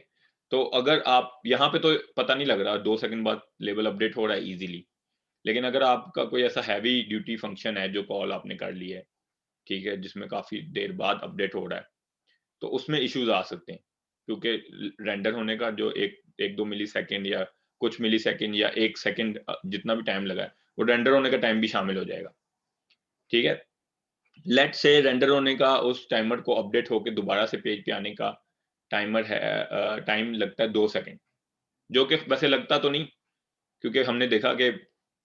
तो अगर आप यहाँ पे तो पता नहीं लग रहा 2 सेकंड बाद लेवल अपडेट हो रहा है इजीली, लेकिन अगर आपका कोई ऐसा हैवी ड्यूटी फंक्शन है जो कॉल आपने कर ली है, ठीक है, जिसमें काफी देर बाद अपडेट हो रहा है, तो उसमें इश्यूज आ सकते हैं, क्योंकि रेंडर होने का जो एक दो मिली सेकेंड या कुछ मिली सेकेंड या 1 सेकेंड जितना भी टाइम लगा है, वो रेंडर होने का टाइम भी शामिल हो जाएगा। ठीक है, लेट से रेंडर होने का उस टाइमर को अपडेट होकर दोबारा से पेज पे आने का टाइमर है, टाइम लगता है 2 सेकेंड, जो कि वैसे लगता तो नहीं, क्योंकि हमने देखा कि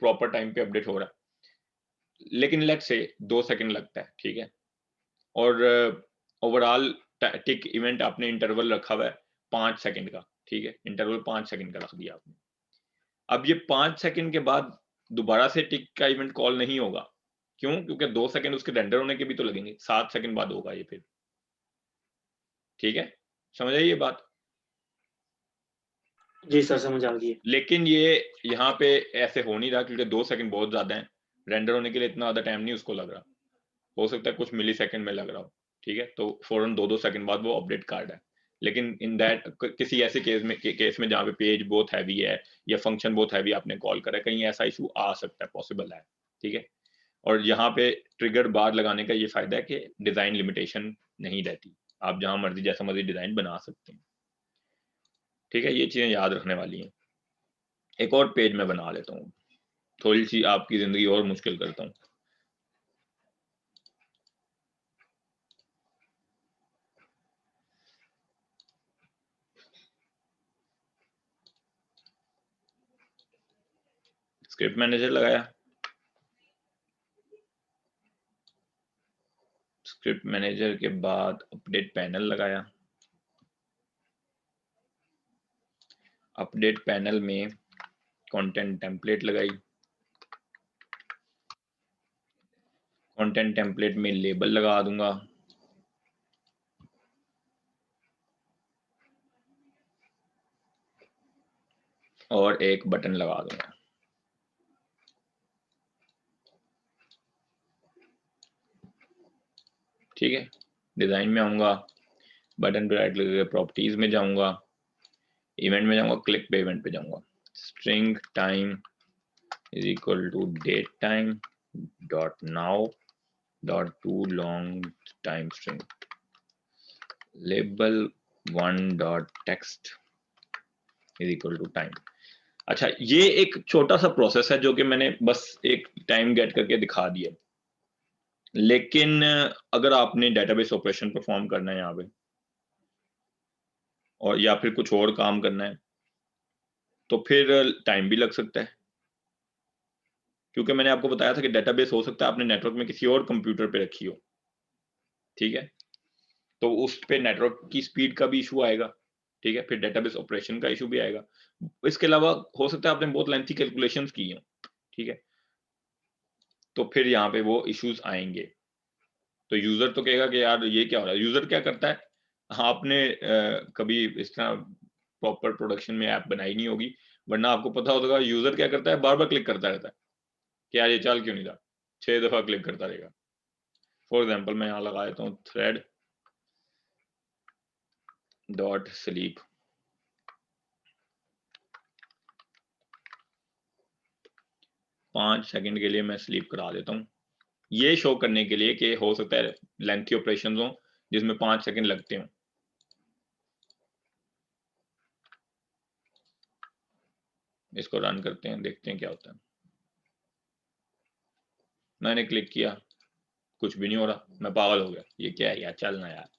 प्रॉपर टाइम पे अपडेट हो रहा है, लेकिन लेट से 2 सेकेंड लगता है। ठीक है, और ओवरऑल टिक इवेंट आपने इंटरवल रखा हुआ है 5 सेकंड का। ठीक है, इंटरवल 5 सेकंड का रख दिया आपने। अब ये 5 सेकंड के बाद दोबारा से टिक का इवेंट कॉल नहीं होगा। क्यों? क्योंकि 2 सेकंड उसके रेंडर होने के भी तो लगेंगे, 7 सेकंड बाद होगा ये फिर। ठीक है, समझ आई ये बात? जी सर समझ आ गई है। लेकिन ये यहाँ पे ऐसे हो नहीं रहा, क्योंकि 2 सेकंड बहुत ज्यादा है, रेंडर होने के लिए इतना ज्यादा टाइम नहीं उसको लग रहा, हो सकता है कुछ मिली सेकंड में लग रहा हो। ठीक है, तो फौरन 2-2 सेकंड बाद वो अपडेट कर रहा है। लेकिन इन दैट किसी ऐसे केस में जहाँ पे पेज बहुत हैवी है या फंक्शन बहुत हैवी आपने कॉल करा है, कहीं ऐसा इशू आ सकता है, पॉसिबल है। ठीक है, और यहाँ पे ट्रिगर बार लगाने का ये फायदा है कि डिजाइन लिमिटेशन नहीं रहती, आप जहां मर्जी जैसा मर्जी डिजाइन बना सकते हैं। ठीक है, ये चीजें याद रखने वाली हैं। एक और पेज में बना लेता हूँ, थोड़ी सी आपकी जिंदगी और मुश्किल करता हूँ। स्क्रिप्ट मैनेजर लगाया, स्क्रिप्ट मैनेजर के बाद अपडेट पैनल लगाया, अपडेट पैनल में कंटेंट टेम्पलेट लगाई, कंटेंट टेम्पलेट में लेबल लगा दूंगा, और एक बटन लगा दूंगा। ठीक है, डिज़ाइन में आऊँगा, बटन पे राइट क्लिक करके प्रॉपर्टीज में जाऊँगा, इवेंट में जाऊँगा, क्लिक पे इवेंट पे जाऊँगा, string time is equal to date time dot now dot to long time string, label 1 dot text is equal to time. अच्छा, ये एक छोटा सा प्रोसेस है जो कि मैंने बस एक टाइम गेट करके दिखा दिया, लेकिन अगर आपने डेटाबेस ऑपरेशन परफॉर्म करना है यहाँ पे और या फिर कुछ और काम करना है तो फिर टाइम भी लग सकता है, क्योंकि मैंने आपको बताया था कि डेटाबेस हो सकता है आपने नेटवर्क में किसी और कंप्यूटर पे रखी हो, ठीक है, तो उस पे नेटवर्क की स्पीड का भी इशू आएगा, ठीक है, फिर डेटाबेस ऑपरेशन का इशू भी आएगा। इसके अलावा हो सकता है आपने बहुत लेंथी कैलकुलेशंस की हो, ठीक है, तो फिर यहाँ पे वो इश्यूज आएंगे। तो यूजर तो कहेगा कि यार ये क्या हो रहा है। यूजर क्या करता है, आपने कभी इस तरह प्रॉपर प्रोडक्शन में ऐप बनाई नहीं होगी, वरना आपको पता होगा यूजर क्या करता है, बार बार क्लिक करता रहता है कि यार ये चल क्यों नहीं रहा, 6 दफा क्लिक करता रहेगा। फॉर एग्जाम्पल मैं यहाँ लगा देता हूँ थ्रेड डॉट स्लीप, पाँच सेकंड के लिए मैं स्लीप करा देता हूँ, ये शो करने के लिए कि हो सकता है लेंथी ऑपरेशन हो जिसमें 5 सेकंड लगते हो। इसको रन करते हैं, देखते हैं क्या होता है। मैंने क्लिक किया, कुछ भी नहीं हो रहा, मैं पागल हो गया, ये क्या है यार, चलना यार।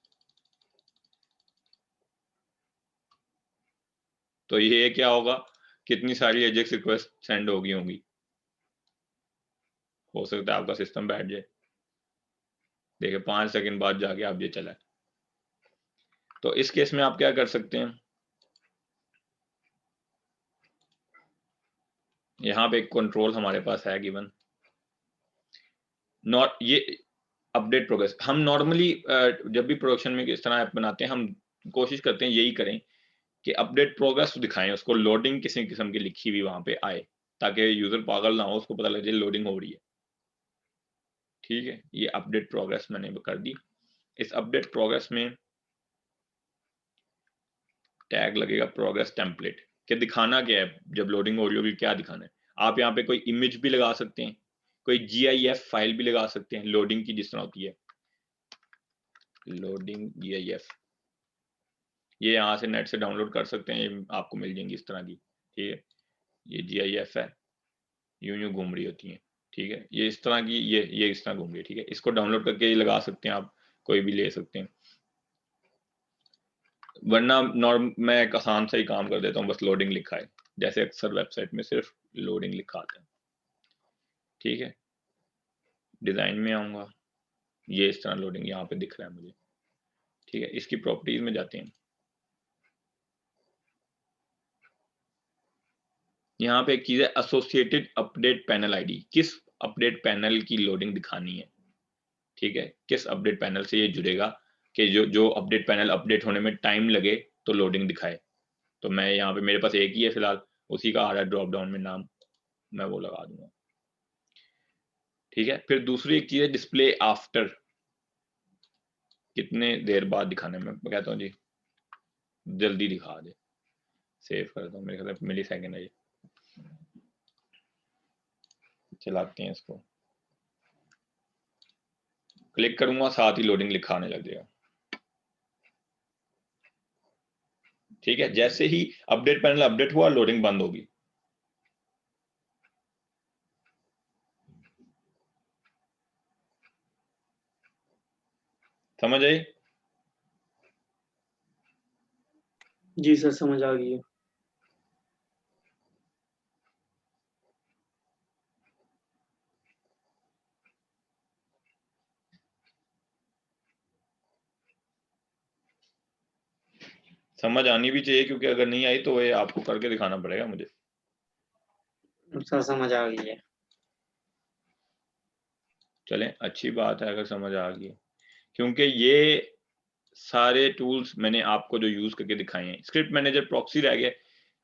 तो ये क्या होगा, कितनी सारी एजेक्स रिक्वेस्ट सेंड होंगी, हो सकता है आपका सिस्टम बैठ जाए, देखिए 5 सेकंड बाद जाके आप ये चला है। तो इस केस में आप क्या कर सकते हैं, यहाँ पे एक कंट्रोल हमारे पास है गिवन, नॉट ये अपडेट प्रोग्रेस। हम नॉर्मली जब भी प्रोडक्शन में इस तरह ऐप बनाते हैं हम कोशिश करते हैं यही करें कि अपडेट प्रोग्रेस दिखाएं, उसको लोडिंग किसी किस्म की लिखी हुई वहां पे आए ताकि यूजर पागल ना हो, उसको पता लग जाए लोडिंग हो रही है, ठीक है। ये अपडेट प्रोग्रेस मैंने कर दी। इस अपडेट प्रोग्रेस में टैग लगेगा प्रोग्रेस टेम्पलेट, कि दिखाना क्या है जब लोडिंग हो रही होगी, क्या दिखाना है। आप यहाँ पे कोई इमेज भी लगा सकते हैं, कोई GIF फाइल भी लगा सकते हैं, लोडिंग की जिस तरह होती है लोडिंग GIF, ये यहाँ से नेट से डाउनलोड कर सकते हैं, ये आपको मिल जाएंगी इस तरह की, ठीक है। ये GIF है, यूं यूं घूम रही होती है, ठीक है, ये इस तरह की, ये इस तरह घूम रही है, ठीक है। इसको डाउनलोड करके ये लगा सकते हैं, आप कोई भी ले सकते हैं। वरना नॉर्म मैं एक आसान सा ही काम कर देता हूँ, बस लोडिंग लिखा है, जैसे अक्सर वेबसाइट में सिर्फ लोडिंग लिखा आता है, ठीक है। डिजाइन में आऊंगा, ये इस तरह लोडिंग यहाँ पे दिख रहा है मुझे, ठीक है। इसकी प्रॉपर्टीज में जाते हैं, यहाँ पे एक चीज है एसोसिएटेड अपडेट पैनल आईडी, किस अपडेट पैनल की लोडिंग दिखानी है, ठीक है, किस अपडेट पैनल से ये जुड़ेगा कि जो अपडेट पैनल अपडेट होने में टाइम लगे तो लोडिंग दिखाए। तो मैं यहाँ पे मेरे पास एक ही है फिलहाल, उसी का आ रहा है ड्रॉप डाउन में नाम, मैं वो लगा दूंगा, ठीक है। फिर दूसरी एक चीज है डिस्प्ले आफ्टर, कितने देर बाद दिखाने में, मैं कहता हूँ जी जल्दी दिखा दे, सेव करता हूँ, मेरे ख्याल से मिली सेकेंड है ये, चलाते हैं इसको, क्लिक करूंगा साथ ही लोडिंग लिखा आने लग जाएगा, ठीक है। जैसे ही अपडेट पैनल अपडेट हुआ लोडिंग बंद होगी, समझ आई? जी सर समझ आ गई है। समझ आनी भी चाहिए, क्योंकि अगर नहीं आई तो ये आपको करके दिखाना पड़ेगा मुझे। सर समझ आ गई है। चलें, अच्छी बात है अगर समझ आ गई, क्योंकि ये सारे टूल्स मैंने आपको जो यूज करके दिखाए हैं। स्क्रिप्ट मैनेजर प्रॉक्सी रह गया,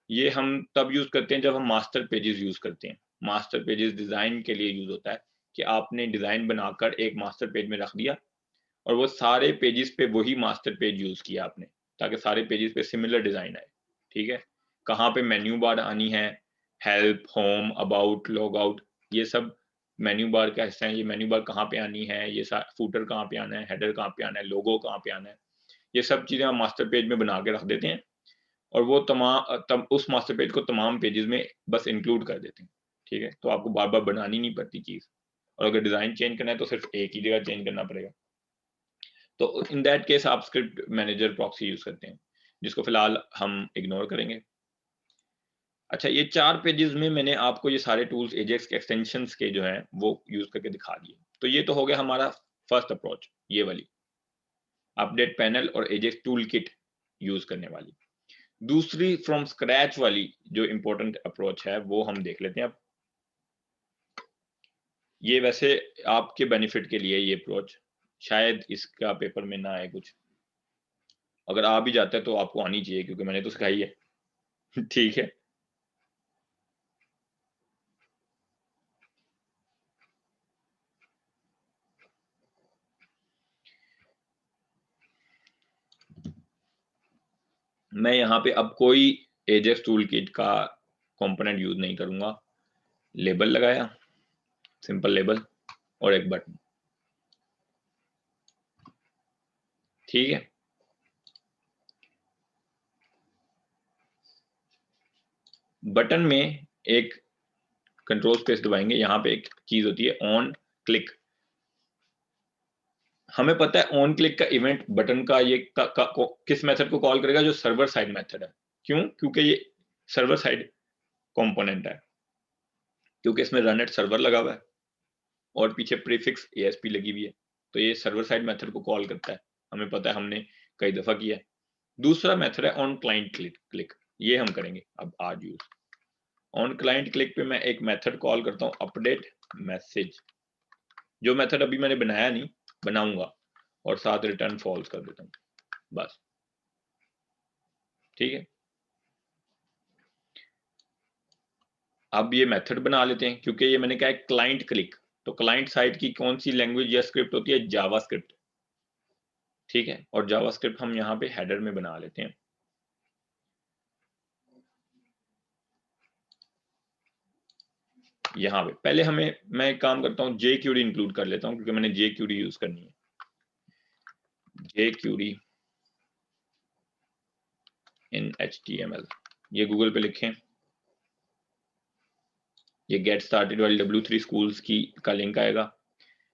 ये हम तब यूज करते हैं जब हम मास्टर पेजेस यूज करते हैं। मास्टर पेजेस डिजाइन के लिए यूज होता है कि आपने डिजाइन बनाकर एक मास्टर पेज में रख दिया और वो सारे पेजेस पे वही मास्टर पेज यूज किया आपने, ताकि सारे पेजेस पे सिमिलर डिजाइन आए। ठीक है, कहाँ पे मेन्यू बार आनी है, help, home, about, log out, ये सब मेन्यू बार का हिस्सा है। ये मेन्यू बार कहाँ पे आनी है, ये फूटर कहाँ पे आना है, हेडर कहाँ पे आना है, लोगो कहाँ पे आना है, ये सब चीजें हम मास्टर पेज में बना के रख देते हैं और वो उस मास्टर पेज को तमाम पेजेस में बस इंक्लूड कर देते हैं। ठीक है, तो आपको बार बार बनानी नहीं पड़ती चीज, और अगर डिजाइन चेंज करना है तो सिर्फ एक ही जगह चेंज करना पड़ेगा। तो इन दैट केस आप स्क्रिप्ट मैनेजर प्रॉक्सी यूज करते हैं, जिसको फिलहाल हम इग्नोर करेंगे। अच्छा, ये 4 पेजेस में मैंने आपको ये सारे टूल्स एजेक्स के एक्सटेंशंस के जो हैं वो यूज करके दिखा दिए। तो ये तो हो गया हमारा फर्स्ट अप्रोच, ये वाली अपडेट पैनल और एजेक्स टूल किट यूज करने वाली। दूसरी फ्रॉम स्क्रैच वाली जो इंपॉर्टेंट अप्रोच है वो हम देख लेते हैं अब। ये वैसे आपके बेनिफिट के लिए ये अप्रोच, शायद इसका पेपर में ना आए कुछ, अगर आ भी जाता है तो आपको आनी चाहिए क्योंकि मैंने तो सिखाई है। ठीक है, मैं यहाँ पे अब कोई एजेक्स टूल किट का कंपोनेंट यूज नहीं करूंगा। लेबल लगाया, सिंपल लेबल और एक बटन। ठीक है, बटन में एक कंट्रोल स्पेस दबाएंगे, यहाँ पे एक चीज होती है ऑन क्लिक। हमें पता है ऑन क्लिक का इवेंट बटन का ये किस मेथड को कॉल करेगा, जो सर्वर साइड मेथड है। क्यों? क्योंकि ये सर्वर साइड कंपोनेंट है, क्योंकि इसमें रन एट सर्वर लगा हुआ है और पीछे प्रीफिक्स ASP लगी हुई है, तो ये सर्वर साइड मेथड को कॉल करता है। हमें पता है, हमने कई दफा किया है। दूसरा मेथड है ऑन क्लाइंट क्लिक, ये हम करेंगे अब आज यूज। ऑन क्लाइंट क्लिक पे मैं एक मेथड कॉल करता हूँ अपडेट मैसेज, जो मेथड अभी मैंने बनाया नहीं, बनाऊंगा, और साथ रिटर्न फॉल्स कर देता हूँ बस। ठीक है, अब ये मेथड बना लेते हैं, क्योंकि ये मैंने कहा है क्लाइंट क्लिक, तो क्लाइंट साइड की कौन सी लैंग्वेज या स्क्रिप्ट होती है? जावास्क्रिप्ट। ठीक है, और जावास्क्रिप्ट हम यहाँ पे हेडर में बना लेते हैं। यहाँ पे पहले मैं एक काम करता हूँ, jQuery इंक्लूड कर लेता हूँ, क्योंकि मैंने jQuery यूज करनी है। jQuery इन HTML, ये गूगल पे लिखें, ये गेट स्टार्टेड वाली W3 स्कूल्स की का लिंक आएगा।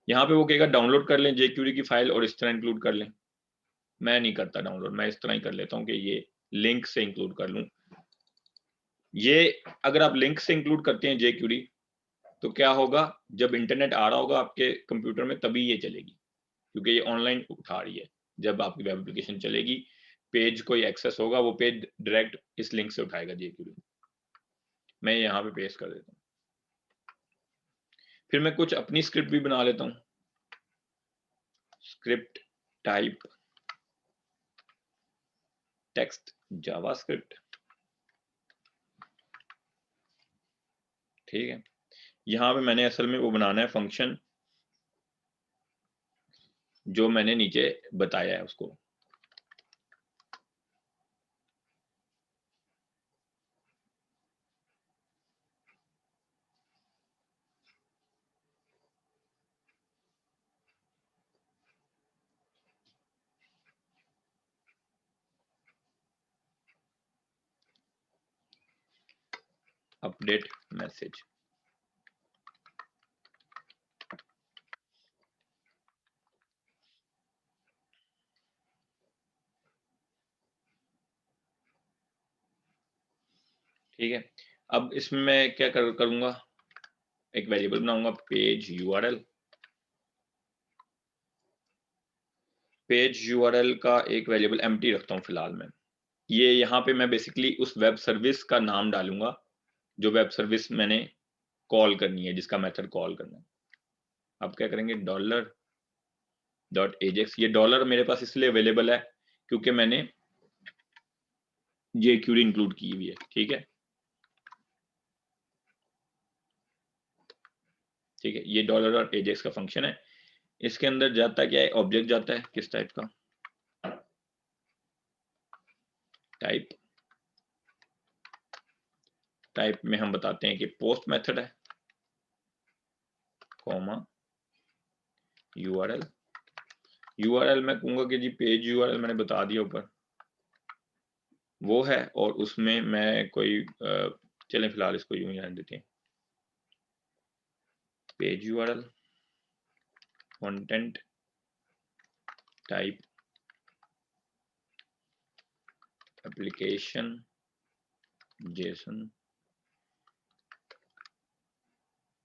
यहाँ पे वो कहेगा डाउनलोड कर लें jQuery की फाइल और इस तरह इंक्लूड कर लें। मैं नहीं करता डाउनलोड, मैं इस तरह ही कर लेता हूँ कि ये लिंक से इंक्लूड कर लूँ। ये अगर आप लिंक से इंक्लूड करते हैं jQuery, तो क्या होगा, जब इंटरनेट आ रहा होगा आपके कंप्यूटर में तभी ये चलेगी, क्योंकि ये ऑनलाइन उठा रही है। जब आपकी वेब एप्लीकेशन चलेगी, पेज कोई एक्सेस होगा, वो पेज डायरेक्ट इस लिंक से उठाएगा jQuery। मैं यहाँ पे पेस्ट कर देता हूँ। फिर मैं कुछ अपनी स्क्रिप्ट भी बना लेता हूँ। Script type text JavaScript. ठीक है, यहाँ पे मैंने असल में वो बनाना है फंक्शन जो मैंने नीचे बताया है उसको। अपडेट मैसेज, ठीक है। अब इसमें मैं क्या करूंगा, एक वेरिएबल बनाऊंगा पेज URL। पेज URL का एक वेरिएबल एम्प्टी रखता हूँ फिलहाल मैं। ये यहाँ पे मैं बेसिकली उस वेब सर्विस का नाम डालूंगा जो वेब सर्विस मैंने कॉल करनी है, जिसका मेथड कॉल करना है। अब क्या करेंगे, $.ajax। ये डॉलर मेरे पास इसलिए अवेलेबल है क्योंकि मैंने jQuery इंक्लूड की हुई है। ठीक है, ठीक है, ये $.ajax का फंक्शन है। इसके अंदर जाता क्या है, ऑब्जेक्ट जाता है किस टाइप का, टाइप। टाइप में हम बताते हैं कि पोस्ट मेथड है, कॉमा यूआरएल। यूआरएल मैं कहूंगा कि जी पेज यूआरएल मैंने बता दिया ऊपर, वो है, और उसमें मैं कोई चलें फिलहाल इसको यूं ही रहने देते हैं, page URL, content type application JSON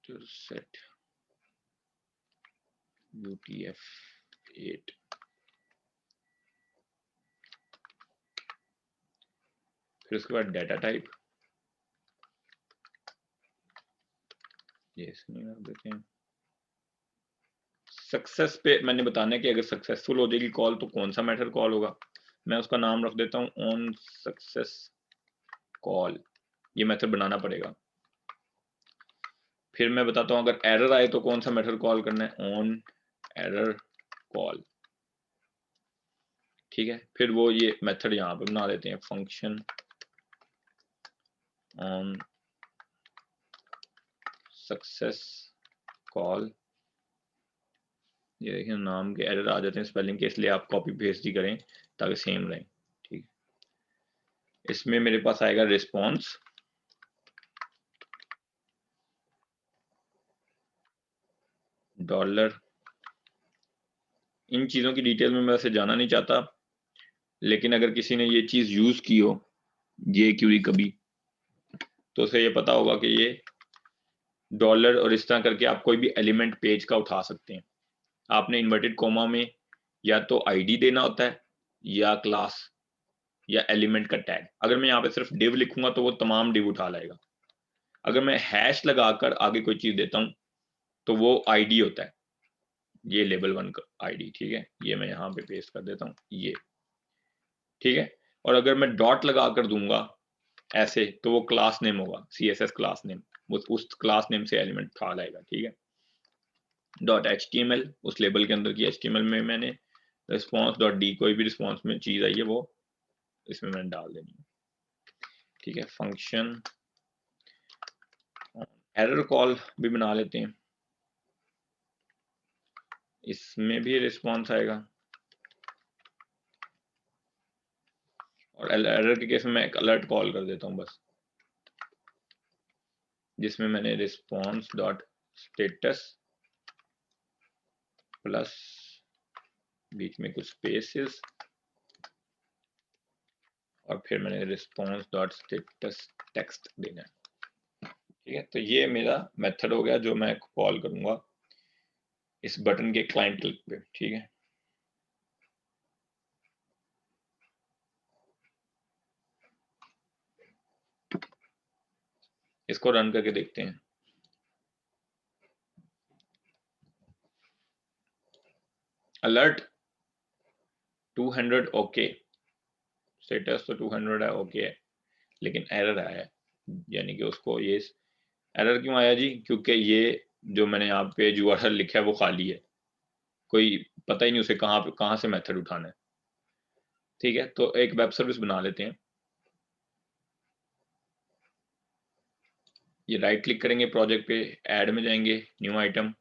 to set UTF-8। फिर उसके बाद डाटा टाइप जेसन देते हैं। सक्सेस पे मैंने बताना है कि अगर सक्सेसफुल हो जाएगी कॉल तो कौन सा मेथड कॉल होगा, मैं उसका नाम रख देता हूँ ऑन सक्सेस कॉल, ये मेथड बनाना पड़ेगा। फिर मैं बताता हूँ अगर एरर आए तो कौन सा मेथड कॉल करना है, ऑन एरर कॉल, ठीक है। फिर वो ये मेथड यहाँ पे बना देते हैं, फंक्शन ऑन सक्सेस कॉल। ये देखिए नाम के एरर आ जाते हैं स्पेलिंग के, इसलिए आप कॉपी पेस्ट ही करें ताकि सेम रहे, ठीक। इसमें मेरे पास आएगा रिस्पॉन्स, डॉलर। इन चीज़ों की डिटेल में मैं वैसे जाना नहीं चाहता, लेकिन अगर किसी ने ये चीज़ यूज़ की हो ये क्यूरी कभी, तो उसे ये पता होगा कि ये डॉलर और इस तरह करके आप कोई भी एलिमेंट पेज का उठा सकते हैं। आपने इन्वर्टेड कोमा में या तो आईडी देना होता है या क्लास या एलिमेंट का टैग। अगर मैं यहाँ पे सिर्फ डिव लिखूंगा तो वो तमाम डिव उठा लाएगा। अगर मैं हैश लगाकर आगे कोई चीज देता हूँ तो वो आईडी होता है, ये लेवल 1 का आईडी, ठीक है। ये मैं यहाँ पे पेस्ट कर देता हूँ, ये ठीक है। और अगर मैं डॉट लगा कर दूंगा ऐसे तो वो क्लास नेम होगा, CSS क्लास नेम, उस क्लास नेम से एलिमेंट उठा लाएगा, ठीक है। डॉट HTML, उस लेबल के अंदर की HTML में मैंने रिस्पॉन्स डॉट डी, कोई भी रिस्पॉन्स में चीज आई है वो इसमें मैंने डाल देनी है, ठीक है। फंक्शन एरर कॉल भी बना लेते हैं, इसमें भी रिस्पॉन्स आएगा, और एरर के केस में मैं एक अलर्ट कॉल कर देता हूँ बस, जिसमें मैंने रिस्पॉन्स डॉट स्टेटस प्लस बीच में कुछ स्पेसेस और फिर मैंने रिस्पॉन्स डॉट स्टेटस टेक्स्ट देना है, ठीक है। तो ये मेरा मेथड हो गया जो मैं कॉल करूंगा इस बटन के क्लाइंट क्लिक पे, ठीक है। इसको रन करके देखते हैं। अलर्ट 200 ओके, स्टेटस तो 200 है, ओके है, लेकिन एरर आया है, यानी कि उसको ये एरर क्यों आया जी, क्योंकि ये जो मैंने यहाँ पे यूआरएल लिखा है वो खाली है, कोई पता ही नहीं उसे कहाँ से मेथड उठाना है, ठीक है। तो एक वेब सर्विस बना लेते हैं, ये राइट क्लिक करेंगे प्रोजेक्ट पे, ऐड में जाएंगे, न्यू आइटम,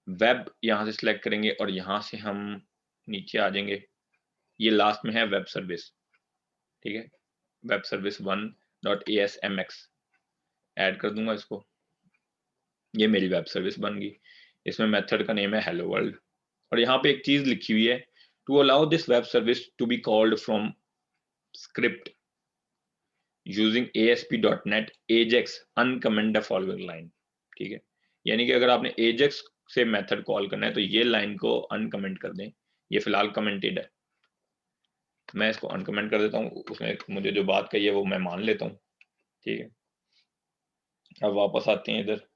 वेब यहाँ से सिलेक्ट करेंगे और यहाँ से हम नीचे आ जाएंगे, ये लास्ट में है वेब सर्विस, ठीक है। वेब सर्विस 1.asmx ऐड कर दूंगा इसको, ये मेरी वेब सर्विस बन गई। इसमें मेथड का नेम है हेलो वर्ल्ड, और यहाँ पे एक चीज लिखी हुई है, to allow this web service to be called from script using ASP.NET AJAX uncomment the following line, ठीक है। यानी कि अगर आपने AJAX से मेथड कॉल करना है तो ये लाइन को अनकमेंट कर दें, ये फिलहाल कमेंटेड है, मैं इसको अनकमेंट कर देता हूँ, उसमें मुझे जो बात कही है वो मैं मान लेता हूँ, ठीक है। अब वापस आते हैं इधर,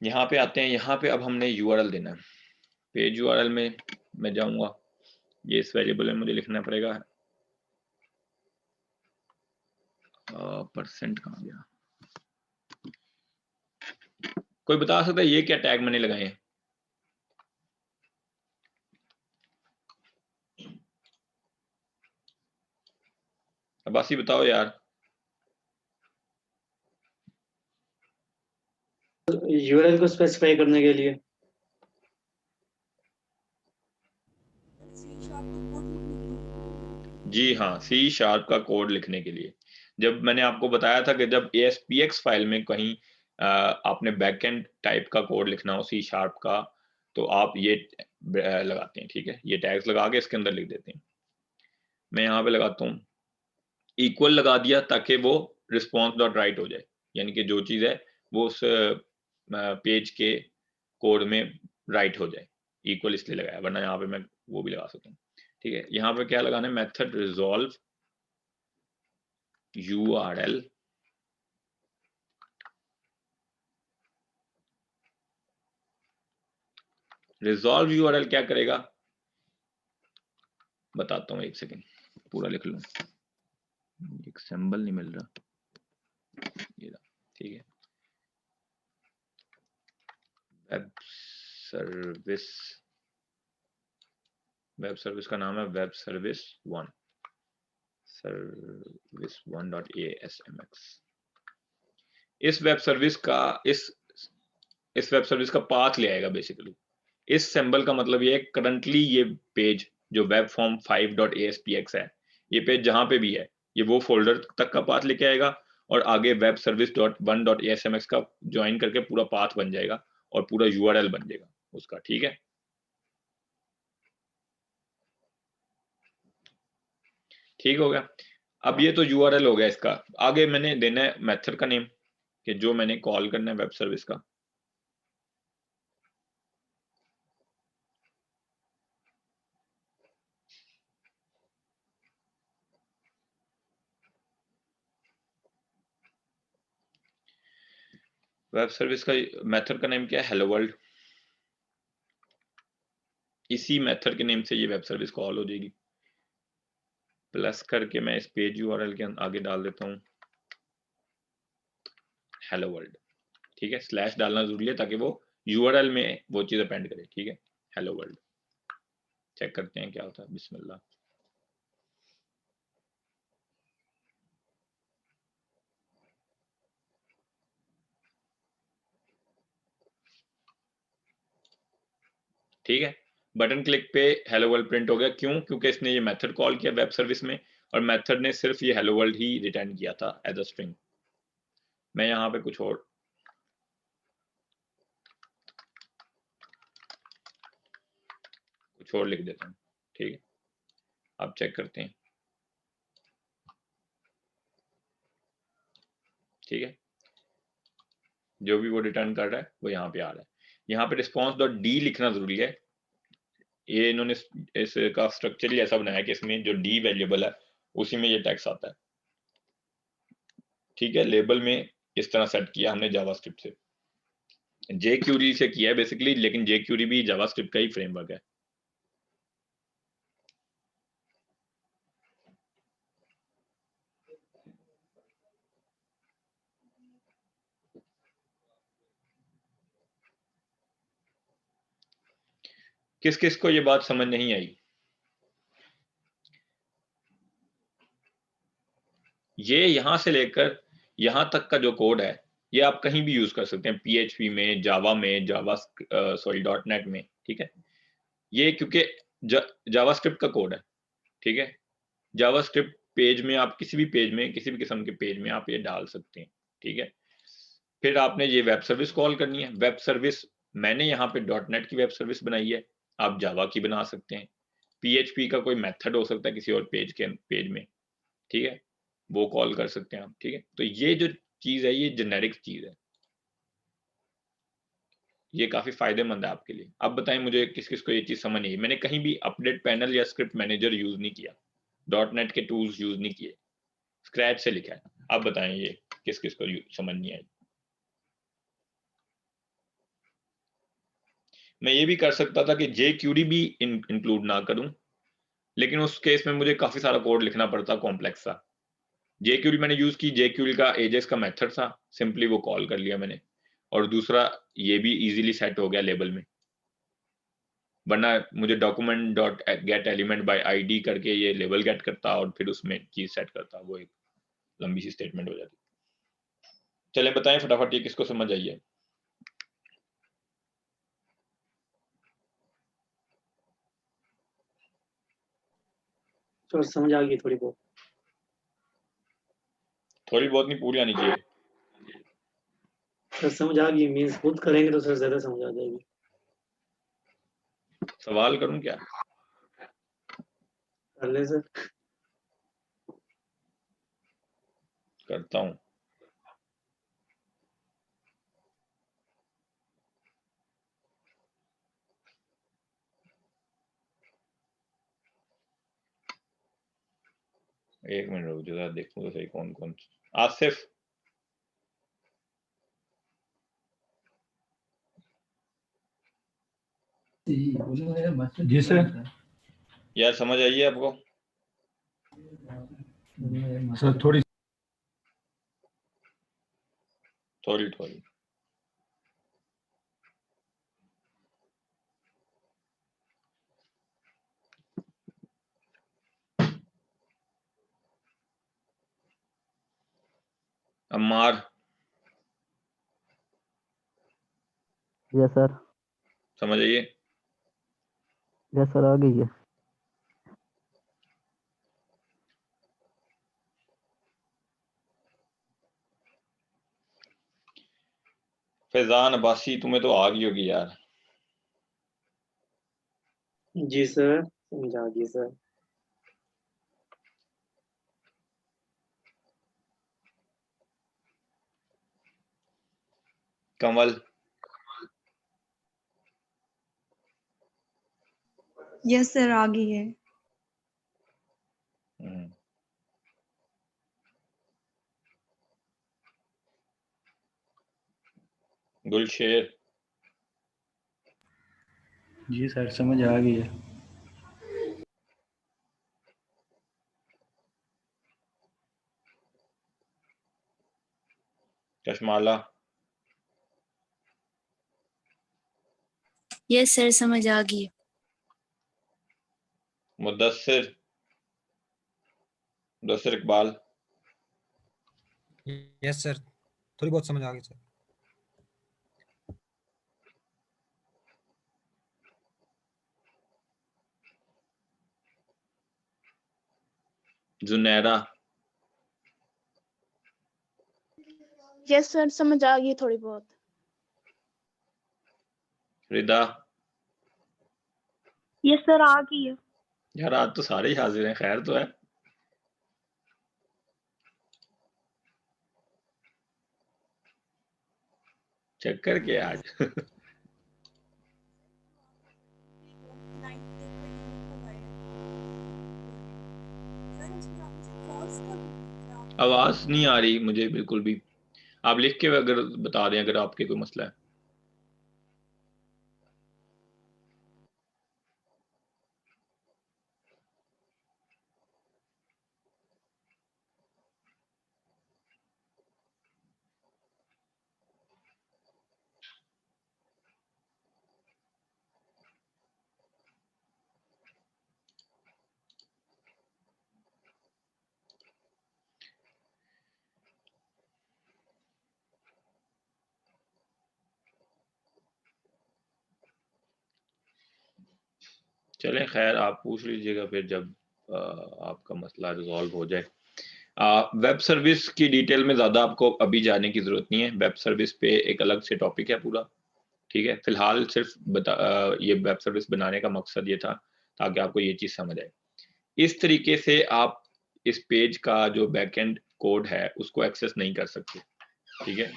यहाँ पे आते हैं, यहाँ पे अब हमने URL देना है, पेज URL में मैं जाऊंगा, ये इस वेरिएबल में मुझे लिखना पड़ेगा, परसेंट कहाँ गया, कोई बता सकता है ये क्या टैग मैंने लगाए हैं? अब्बासी बताओ यार। यूआरएल को स्पेसिफाई करने के लिए जी हाँ, सी शार्प का कोड लिखने के लिए। जब मैंने आपको बताया था कि जब ASPX फाइल में कहीं आपने बैकएंड टाइप का कोड लिखना हो सी शार्प का, तो आप ये लगाते हैं, ठीक है, ये टैग्स लगा के इसके अंदर लिख देते हैं। मैं यहाँ पे लगाता हूँ इक्वल लगा दिया ताकि वो रिस्पॉन्स डॉट राइट हो जाए, यानी कि जो चीज़ है वो उस पेज के कोड में राइट हो जाए। इक्वल इसलिए लगाया, वरना यहाँ पे मैं वो भी लगा सकता हूँ, ठीक है। यहाँ पे क्या लगाना है, method resolve URL resolve URL क्या करेगा बताता हूँ, एक सेकेंड पूरा लिख लूँ, एक सिंबल नहीं मिल रहा, ये रहा, ठीक है। वेब सर्विस का नाम है वेब सर्विस 1 service1.asmx। इस वेब सर्विस का पाथ ले आएगा बेसिकली। इस सिंबल का मतलब ये है करंटली ये पेज जो वेब फॉर्म 5.aspx है, ये पेज जहां पे भी है ये वो फोल्डर तक का पाथ लेके आएगा और आगे वेब सर्विस .1.asmx का ज्वाइन करके पूरा पाथ बन जाएगा और पूरा URL बन जाएगा उसका, ठीक है। ठीक हो गया। अब ये तो URL हो गया इसका, आगे मैंने देना है मेथड का नेम कि जो मैंने कॉल करना है वेब सर्विस का। वेब सर्विस का मेथड का नेम क्या है, हेलो वर्ल्ड। इसी मेथड के नेम से ये वेब सर्विस कॉल हो जाएगी। प्लस करके मैं इस पेज URL के आगे डाल देता हूँ हेलो वर्ल्ड, ठीक है। स्लैश डालना जरूरी है ताकि वो URL में वो चीज अपेंड करे, ठीक है। हेलो वर्ल्ड, चेक करते हैं क्या होता है, बिस्मिल्लाह। ठीक है, बटन क्लिक पे हेलो वर्ल्ड प्रिंट हो गया। क्यों? क्योंकि इसने ये मेथड कॉल किया वेब सर्विस में और मेथड ने सिर्फ ये हेलो वर्ल्ड ही रिटर्न किया था एज अ स्ट्रिंग। मैं यहाँ पे कुछ और लिख देता हूँ, ठीक है। आप चेक करते हैं, ठीक है, जो भी वो रिटर्न कर रहा है वो यहाँ पे आ रहा है। यहाँ पे रिस्पॉन्स डॉट डी लिखना जरूरी है। ये इन्होंने इसका स्ट्रक्चर ही ऐसा बनाया कि इसमें जो डी वेरिएबल है उसी में ये टैक्स आता है, ठीक है। लेबल में इस तरह सेट किया हमने जावास्क्रिप्ट से, jQuery से किया है बेसिकली, लेकिन jQuery भी जावास्क्रिप्ट का ही फ्रेमवर्क है। किस किस को ये बात समझ नहीं आई? ये यहां से लेकर यहां तक का जो कोड है ये आप कहीं भी यूज कर सकते हैं, PHP में, जावा में, .NET में, ठीक है। ये क्योंकि जावास्क्रिप्ट का कोड है, ठीक है। जावास्क्रिप्ट पेज में आप किसी भी पेज में, किसी भी किस्म के पेज में आप ये डाल सकते हैं, ठीक है। फिर आपने ये वेब सर्विस कॉल करनी है। वेब सर्विस मैंने यहाँ पे .NET की वेब सर्विस बनाई है, आप जावा की बना सकते हैं। PHP का कोई मेथड हो सकता है किसी और पेज में, ठीक है, वो कॉल कर सकते हैं आप, ठीक है। तो ये जो चीज है ये जेनेरिक चीज है, ये काफी फायदेमंद है आपके लिए। अब बताएं मुझे किस किस को ये चीज समझ नहीं है। मैंने कहीं भी अपडेट पैनल या स्क्रिप्ट मैनेजर यूज नहीं किया, .NET के टूल्स यूज नहीं किए, स्क्रैच से लिखा है। अब बताएं ये किस किस को समझ नहीं आई। मैं ये भी कर सकता था कि jQuery भी इंक्लूड ना करूं, लेकिन उस केस में मुझे काफी सारा कोड लिखना पड़ता, कॉम्प्लेक्स सा। जेक्यूल मैंने यूज की, जेक्यूल का एजेस का मेथड था, सिंपली वो कॉल कर लिया मैंने, और दूसरा ये भी इजीली सेट हो गया लेबल में, वरना मुझे document dot gate element by ID करके ये लेबल गेट करता और फिर उसमें चीज सेट करता, वो एक लंबी सी स्टेटमेंट हो जाती। चलें बताएं फटाफट ये किसको समझ आई है। तो समझ आ गई थोड़ी बहुत? थोड़ी बहुत नहीं, पूरी आनी चाहिए। सर समझ आ गई, मीन्स खुद करेंगे तो सर ज्यादा समझ आ जाएगी। सवाल करूं क्या? कर ले सर। करता हूं। एक मिनट रुक जाओ, देखूं तो सही कौन कौन। आसिफ, जी सर। यार समझ आई है आपको? सर थोड़ी थोड़ी थोड़ी। Ammar, yes sir. समझ आइए। यस सर, आ गई है। फैजान अब्बासी, तुम्हें तो आ गई होगी यार। जी सर समझ आ गई सर। कमल, यस सर, आ गई है। गुलशेर, जी सर समझ आ गई है। चश्माला, यस सर, समझ आ गई। मुदस्सिर, मुदस्सिर इकबाल, यस सर, थोड़ी बहुत समझ आ गई सर। जुनैरा, यस सर, समझ आ गई थोड़ी बहुत। रिदा। यस सर, आ गई है। यार आज तो सारे ही हाजिर हैं, खैर तो है। चक्कर क्या है आज? आवाज नहीं आ रही मुझे बिल्कुल भी। आप लिख के अगर बता दें अगर आपके कोई मसला है। चलें खैर, आप पूछ लीजिएगा फिर जब आपका मसला रिजॉल्व हो जाए। वेब सर्विस की डिटेल में ज़्यादा आपको अभी जाने की ज़रूरत नहीं है। वेब सर्विस पे एक अलग से टॉपिक है पूरा, ठीक है। फिलहाल सिर्फ ये वेब सर्विस बनाने का मकसद ये था ताकि आपको ये चीज़ समझ आए। इस तरीके से आप इस पेज का जो बैकएंड कोड है उसको एक्सेस नहीं कर सकते, ठीक है।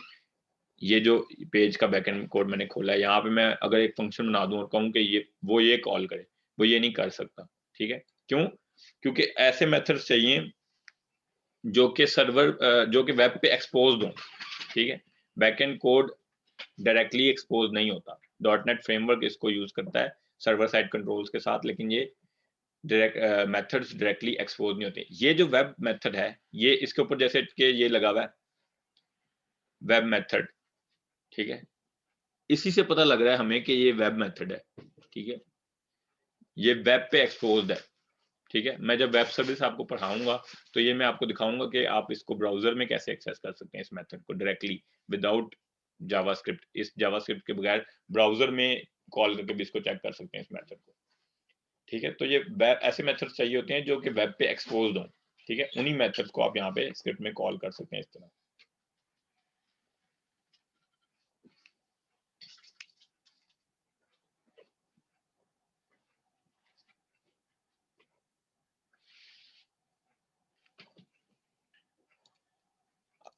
ये जो पेज का बैकएंड कोड मैंने खोला है, यहाँ पे मैं अगर एक फंक्शन बना दूं और कहूँ कि ये कॉल करे, वो ये नहीं कर सकता, ठीक है। क्यों? क्योंकि ऐसे मेथड्स चाहिए जो कि जो कि वेब पे एक्सपोज्ड हो, ठीक है। बैकएंड कोड डायरेक्टली एक्सपोज नहीं होता। डॉटनेट फ्रेमवर्क इसको यूज करता है सर्वर साइड कंट्रोल्स के साथ, लेकिन ये डायरेक्ट मेथड्स डायरेक्टली एक्सपोज नहीं होते। ये जो वेब मेथड है, ये इसके ऊपर जैसे कि ये लगा हुआ है वेब मेथड, ठीक है, इसी से पता लग रहा है हमें कि ये वेब मेथड है, ठीक है, ये वेब पे एक्सपोज्ड है, ठीक है। मैं जब वेब सर्विस आपको पढ़ाऊंगा तो ये मैं आपको दिखाऊंगा कि आप इसको ब्राउजर में कैसे एक्सेस कर सकते हैं, इस मेथड को डायरेक्टली विदाउट जावास्क्रिप्ट, इस जावास्क्रिप्ट के बगैर ब्राउजर में कॉल करके भी इसको चेक कर सकते हैं इस मेथड को, ठीक है। तो ये वेब ऐसे मेथड्स चाहिए होते हैं जो कि वेब पे एक्सपोज्ड हों, ठीक है, उन्हीं मेथड्स को आप यहाँ पे स्क्रिप्ट में कॉल कर सकते हैं इस तरह।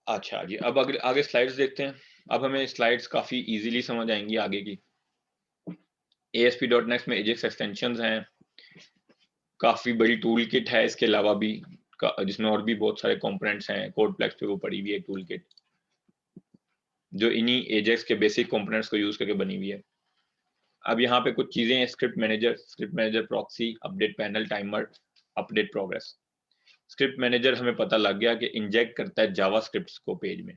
अच्छा जी, अब आगे स्लाइड्स देखते हैं। अब हमें स्लाइड्स काफी इजीली समझ आएंगी आगे की। ASP.NET में एजेक्स एक्सटेंशंस हैं, काफी बड़ी टूल किट है इसके अलावा भी, जिसमें और भी बहुत सारे कंपोनेंट्स हैं। कोडप्लेक्स पे वो पड़ी हुई है टूल किट, जो इन्हीं एजेक्स के बेसिक कंपोनेंट्स को यूज करके बनी हुई है। अब यहाँ पे कुछ चीजें हैं, script manager proxy, update panel, timer, update progress. Script manager हमें पता लग गया कि इंजेक्ट करता है जावा स्क्रिप्ट को पेज में।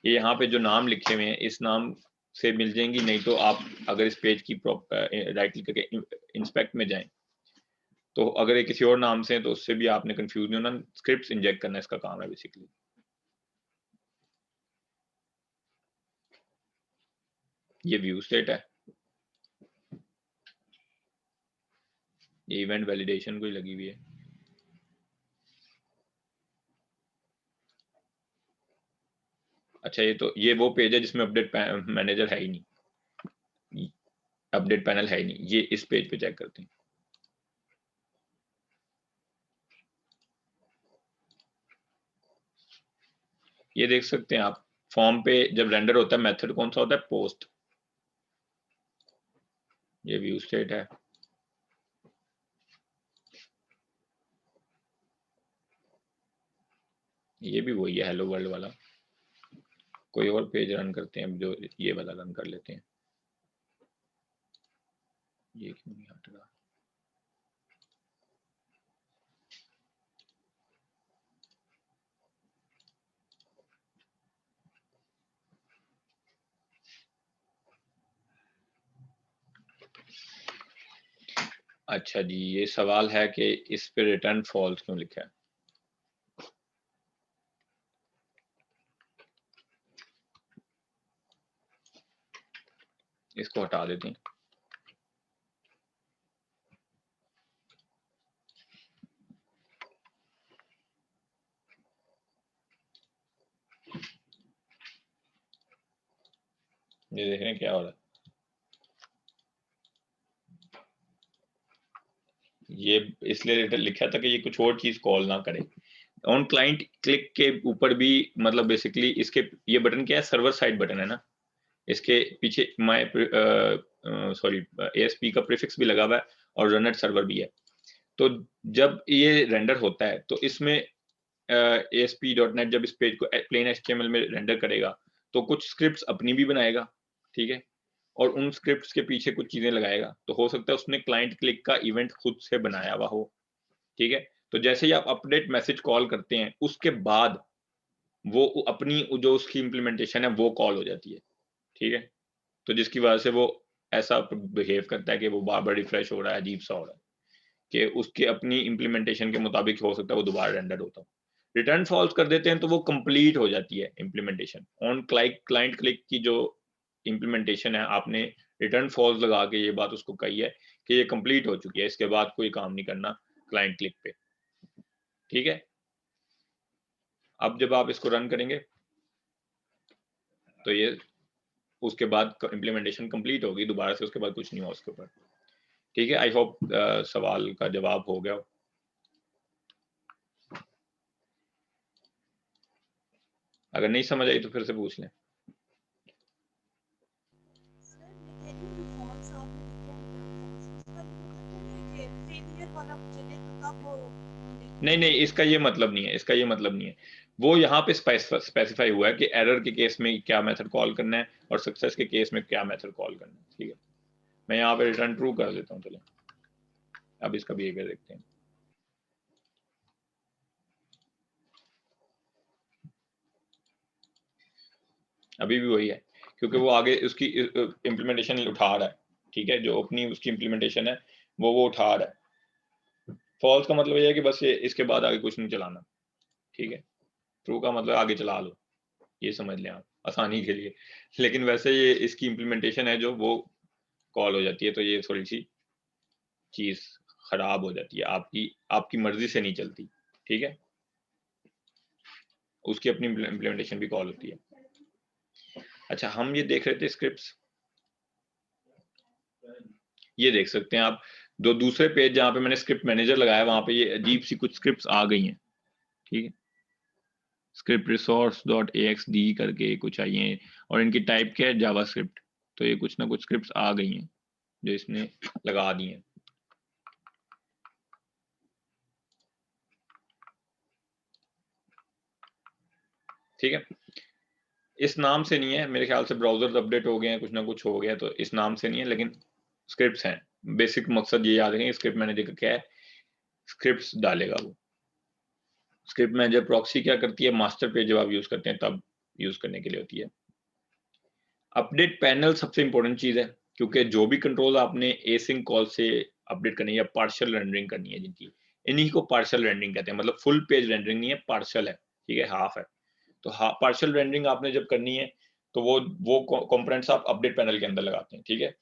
ये यहाँ पे जो नाम लिखे हुए हैं इस नाम से मिल जाएंगी, नहीं तो आप अगर इस पेज की राइट क्लिक करके इंस्पेक्ट में जाएं तो अगर ये किसी और नाम से है तो उससे भी आपने कंफ्यूज नहीं होना। स्क्रिप्ट्स इंजेक्ट करना इसका काम है बेसिकली। ये व्यू स्टेट है, ये इवेंट वैलिडेशन को ही लगी हुई है। अच्छा, ये वो पेज है जिसमें अपडेट मैनेजर है ही नहीं, अपडेट पैनल है ही नहीं। ये इस पेज पे चेक करते हैं। ये देख सकते हैं आप, फॉर्म पे जब रेंडर होता है मेथड कौन सा होता है, पोस्ट। ये व्यू स्टेट है, ये भी वही है हेलो वर्ल्ड वाला। कोई और पेज रन करते हैं, जो ये वाला रन कर लेते हैं। ये क्यों नहीं हट रहा? अच्छा जी, ये सवाल है कि इस पे रिटर्न फॉल्स क्यों लिखा है। इसको हटा देते हैं। ये देख रहे हैं क्या हो रहा है। ये इसलिए लिखा था कि ये कुछ और चीज कॉल ना करे। ऑन क्लाइंट क्लिक के ऊपर भी मतलब बेसिकली इसके ये बटन क्या है, सर्वर साइड बटन है ना, इसके पीछे माय ASP का प्रीफिक्स भी लगा हुआ है और रनर सर्वर भी है। तो जब ये रेंडर होता है तो इसमें ASP.NET जब इस पेज को प्लेन HTML में रेंडर करेगा तो कुछ स्क्रिप्ट्स अपनी भी बनाएगा, ठीक है, और उन स्क्रिप्ट्स के पीछे कुछ चीजें लगाएगा। तो हो सकता है उसने क्लाइंट क्लिक का इवेंट खुद से बनाया हुआ हो, ठीक है। तो जैसे ही आप अपडेट मैसेज कॉल करते हैं उसके बाद वो अपनी जो उसकी इम्प्लीमेंटेशन है वो कॉल हो जाती है, ठीक है। तो जिसकी वजह से वो ऐसा बिहेव करता है कि वो बार बार रिफ्रेश हो रहा है, अजीब सा हो रहा है, कि उसके अपनी इम्प्लीमेंटेशन के मुताबिक हो सकता है वो दोबारा रेंडर होता हो। रिटर्न फॉल्स कर देते हैं तो वो कंप्लीट हो जाती है इम्प्लीमेंटेशन। ऑन क्लाइंट क्लिक की जो इम्प्लीमेंटेशन है, आपने रिटर्न फॉल्स लगा के ये बात उसको कही है कि ये कंप्लीट हो चुकी है, इसके बाद कोई काम नहीं करना क्लाइंट क्लिक पे, ठीक है। अब जब आप इसको रन करेंगे तो ये उसके बाद इम्प्लीमेंटेशन कंप्लीट होगी दोबारा से, उसके बाद कुछ नहीं हुआ उसके ऊपर, ठीक है। आई होप सवाल का जवाब हो गया। अगर नहीं समझ आई तो फिर से पूछ लें। नहीं, इसका ये मतलब नहीं है, इसका ये मतलब नहीं है। वो यहाँ पे स्पेसिफाई हुआ है कि एरर के केस में क्या मेथड कॉल करना है और सक्सेस के केस में क्या मेथड कॉल करना है, ठीक है। मैं यहाँ पे रिटर्न ट्रू कर देता हूँ, चलो अब इसका बिहेवियर देखते हैं। अभी भी वही है, क्योंकि वो आगे उसकी इम्प्लीमेंटेशन उठा रहा है, ठीक है, जो अपनी उसकी इम्प्लीमेंटेशन है वो उठा रहा है। फॉल्स का मतलब ये है कि बस ये इसके बाद आगे कुछ नहीं चलाना, ठीक है। ट्रू का मतलब आगे चला लो, ये समझ लें आप आसानी के लिए। लेकिन वैसे ये इसकी इम्प्लीमेंटेशन है जो वो कॉल हो जाती है, तो ये थोड़ी सी चीज खराब हो जाती है, आपकी मर्जी से नहीं चलती, ठीक है। उसकी अपनी इम्प्लीमेंटेशन भी कॉल होती है। अच्छा, हम ये देख रहे थे स्क्रिप्ट्स, ये देख सकते हैं आप दो दूसरे पेज जहां पे मैंने स्क्रिप्ट मैनेजर लगाया, वहां पे ये अजीब सी कुछ स्क्रिप्ट्स आ गई हैं, ठीक है। स्क्रिप्ट रिसोर्स डॉट axd करके कुछ आई हैं, और इनकी टाइप क्या है, जावास्क्रिप्ट। तो ये कुछ ना कुछ स्क्रिप्ट्स आ गई हैं जो इसने लगा दी हैं। ठीक है, इस नाम से नहीं है, मेरे ख्याल से ब्राउजर्स अपडेट हो गए हैं, कुछ ना कुछ हो गया, तो इस नाम से नहीं है, लेकिन स्क्रिप्ट्स हैं। बेसिक मकसद ये याद रखें, स्क्रिप्ट मैनेजर का क्या है, स्क्रिप्ट्स डालेगा वो। स्क्रिप्ट मैनेजर प्रॉक्सी क्या करती है, मास्टर पेज जब आप यूज करते हैं तब यूज करने के लिए होती है। अपडेट पैनल सबसे इंपॉर्टेंट चीज है, क्योंकि जो भी कंट्रोल आपने एसिंक कॉल से अपडेट करनी है या पार्शियल रेंडरिंग करनी है जिनकी, इन्हीं को पार्शियल रेंडरिंग कहते हैं। मतलब फुल पेज रेंडरिंग नहीं है, पार्शियल है, ठीक है, हाफ है। तो पार्शियल रेंडरिंग आपने जब करनी है तो वो कंपोनेंट्स आप अपडेट पैनल के अंदर लगाते हैं, ठीक है।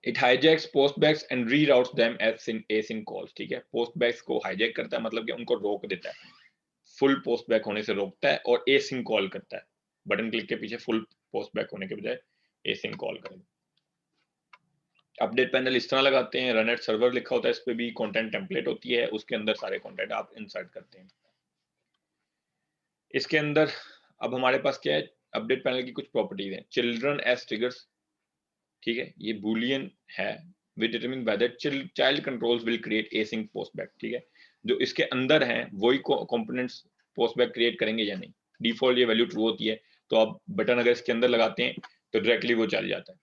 It hijacks postbacks and reroutes them as async calls, ठीक है। पोस्टबैक्स को हाईजैक करता है, मतलब कि उनको रोक देता है, फुल पोस्टबैक होने से रोकता है, और एसिंक कॉल करता है। बटन क्लिक के पीछे फुल पोस्टबैक होने के बजाय एसिंक कॉल करेगा। अपडेट पैनल इस तरह लगाते हैं, रन एट सर्वर लिखा होता है, इस पे भी कंटेंट टेम्पलेट होती है, उसके अंदर सारे कंटेंट आप इंसर्ट करते हैं। इसके अंदर अब हमारे पास क्या है, अपडेट पैनल की कुछ प्रॉपर्टीज हैं। चिल्ड्रन एज ट्रिगर्स, ठीक है, ये बूलियन है, we determine whether child controls will create async postback, ठीक है। जो इसके अंदर हैं वही कंपोनेंट्स पोस्टबैक क्रिएट करेंगे या नहीं। डिफॉल्ट ये वैल्यू ट्रू होती है, तो आप बटन अगर इसके अंदर लगाते हैं तो डायरेक्टली वो चल जाता है,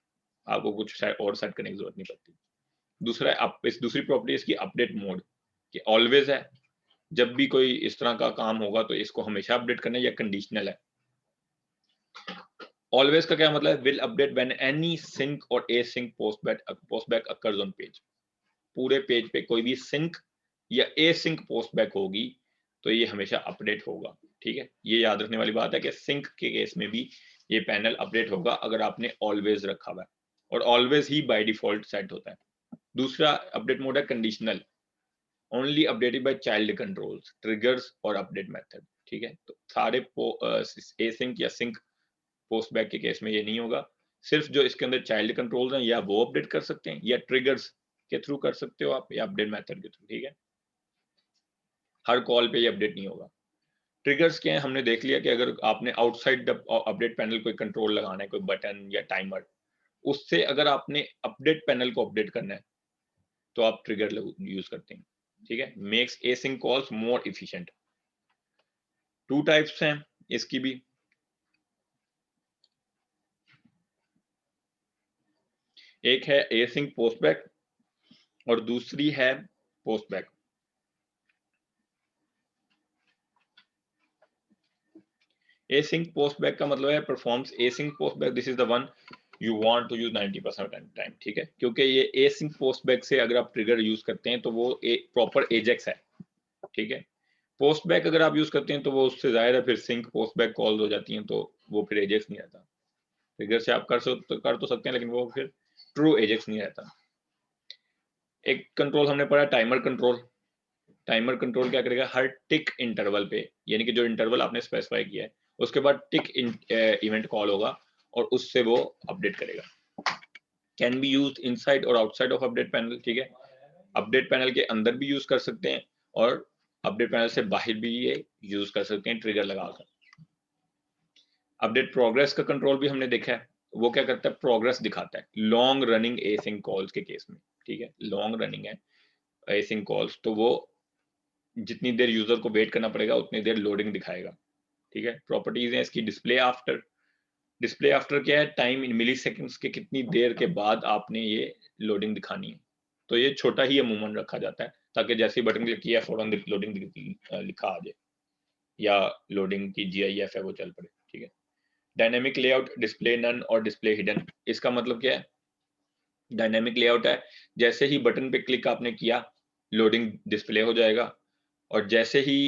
आपको कुछ और सेट करने की जरूरत नहीं पड़ती। दूसरा इस दूसरी प्रॉपर्टी इसकी अपडेट मोड, कि ऑलवेज है, जब भी कोई इस तरह का काम होगा तो इसको हमेशा अपडेट करना है, या कंडीशनल है। ऑलवेज का क्या मतलब है, will update when any sync और async postback occurs on page. पूरे पेज पे कोई भी सिंक या एसिंक पोस्टबैक होगी तो ये हमेशा अपडेट होगा, ठीक है। ये याद रखने वाली बात है कि सिंक के केस में भी ये पैनल अपडेट होगा अगर आपने ऑलवेज रखा हुआ है, और always he by default set होता है। दूसरा अपडेट मोड है conditional, only updated by child controls, triggers और अपडेट मेथड, ठीक है। तो सारे एसिंक या सिंक पोस्टबैक के केस में ये नहीं होगा, सिर्फ जो इसके अंदर चाइल्ड कंट्रोल्स हैं या वो अपडेट कर सकते हैं, या ट्रिगर्स के थ्रू कर सकते हो आप, या अपडेट मेथड के थ्रू, ठीक है। हर कॉल पे ये अपडेट नहीं होगा। ट्रिगर्स क्या है, हमने देख लिया कि अगर आपने आउटसाइड द अपडेट पैनल कोई कंट्रोल लगाना है, कोई बटन या टाइमर, उससे अगर आपने अपडेट पैनल को अपडेट करना है तो आप ट्रिगर यूज करते हैं, ठीक है। Makes async calls more efficient. Two types हैं इसकी भी, एक है एसिंक पोस्टबैक और दूसरी है पोस्टबैक। एसिंक पोस्टबैक का मतलब है performs async postback, this is the one you want to use 90% time, ठीक है। क्योंकि ये एसिंक पोस्टबैक से अगर आप ट्रिगर यूज करते हैं तो वो प्रॉपर एजेक्स है, ठीक है। पोस्टबैक अगर आप यूज करते हैं तो वो उससे जाहिर है फिर सिंक पोस्टबैक कॉल हो जाती हैं, तो वो फिर एजेक्स नहीं रहता। ट्रिगर से आप कर तो सकते हैं, लेकिन वो फिर ट्रू एजेक्स नहीं रहता। एक कंट्रोल हमने पढ़ा टाइमर कंट्रोल। टाइमर कंट्रोल क्या करेगा, हर टिक इंटरवल पे, यानी कि जो इंटरवल आपने स्पेसिफाई किया है उसके बाद टिक इवेंट कॉल होगा और उससे वो अपडेट करेगा। कैन बी यूज्ड इनसाइड और आउटसाइड ऑफ अपडेट पैनल, ठीक है। अपडेट पैनल के अंदर भी यूज कर सकते हैं और अपडेट पैनल से बाहर भी ये यूज कर सकते हैं ट्रिगर लगाकर। अपडेट प्रोग्रेस का कंट्रोल भी हमने देखा है, वो क्या करता है, प्रोग्रेस दिखाता है लॉन्ग रनिंग एसिंक कॉल्स के केस में, ठीक है। लॉन्ग रनिंग है एसिंक कॉल्स, तो वो जितनी देर यूजर को वेट करना पड़ेगा उतनी देर लोडिंग दिखाएगा, ठीक है। प्रॉपर्टीज हैं इसकी, डिस्प्ले आफ्टर, डिस्प्ले आफ्टर क्या है, टाइम इन मिली सेकेंड्स के कितनी देर के बाद आपने ये लोडिंग दिखानी है। तो ये छोटा ही अमूमन रखा जाता है ताकि जैसे ही बटन क्लिक किया फौरन लोडिंग लिखा आ जाए या लोडिंग की GIF है वो चल पड़े। ठीक है। डायनेमिक लेआउट, डिस्प्ले नन और डिस्प्ले हिडन, इसका मतलब क्या है? डायनेमिक लेआउट है जैसे ही बटन पे क्लिक आपने किया लोडिंग डिस्प्ले हो जाएगा और जैसे ही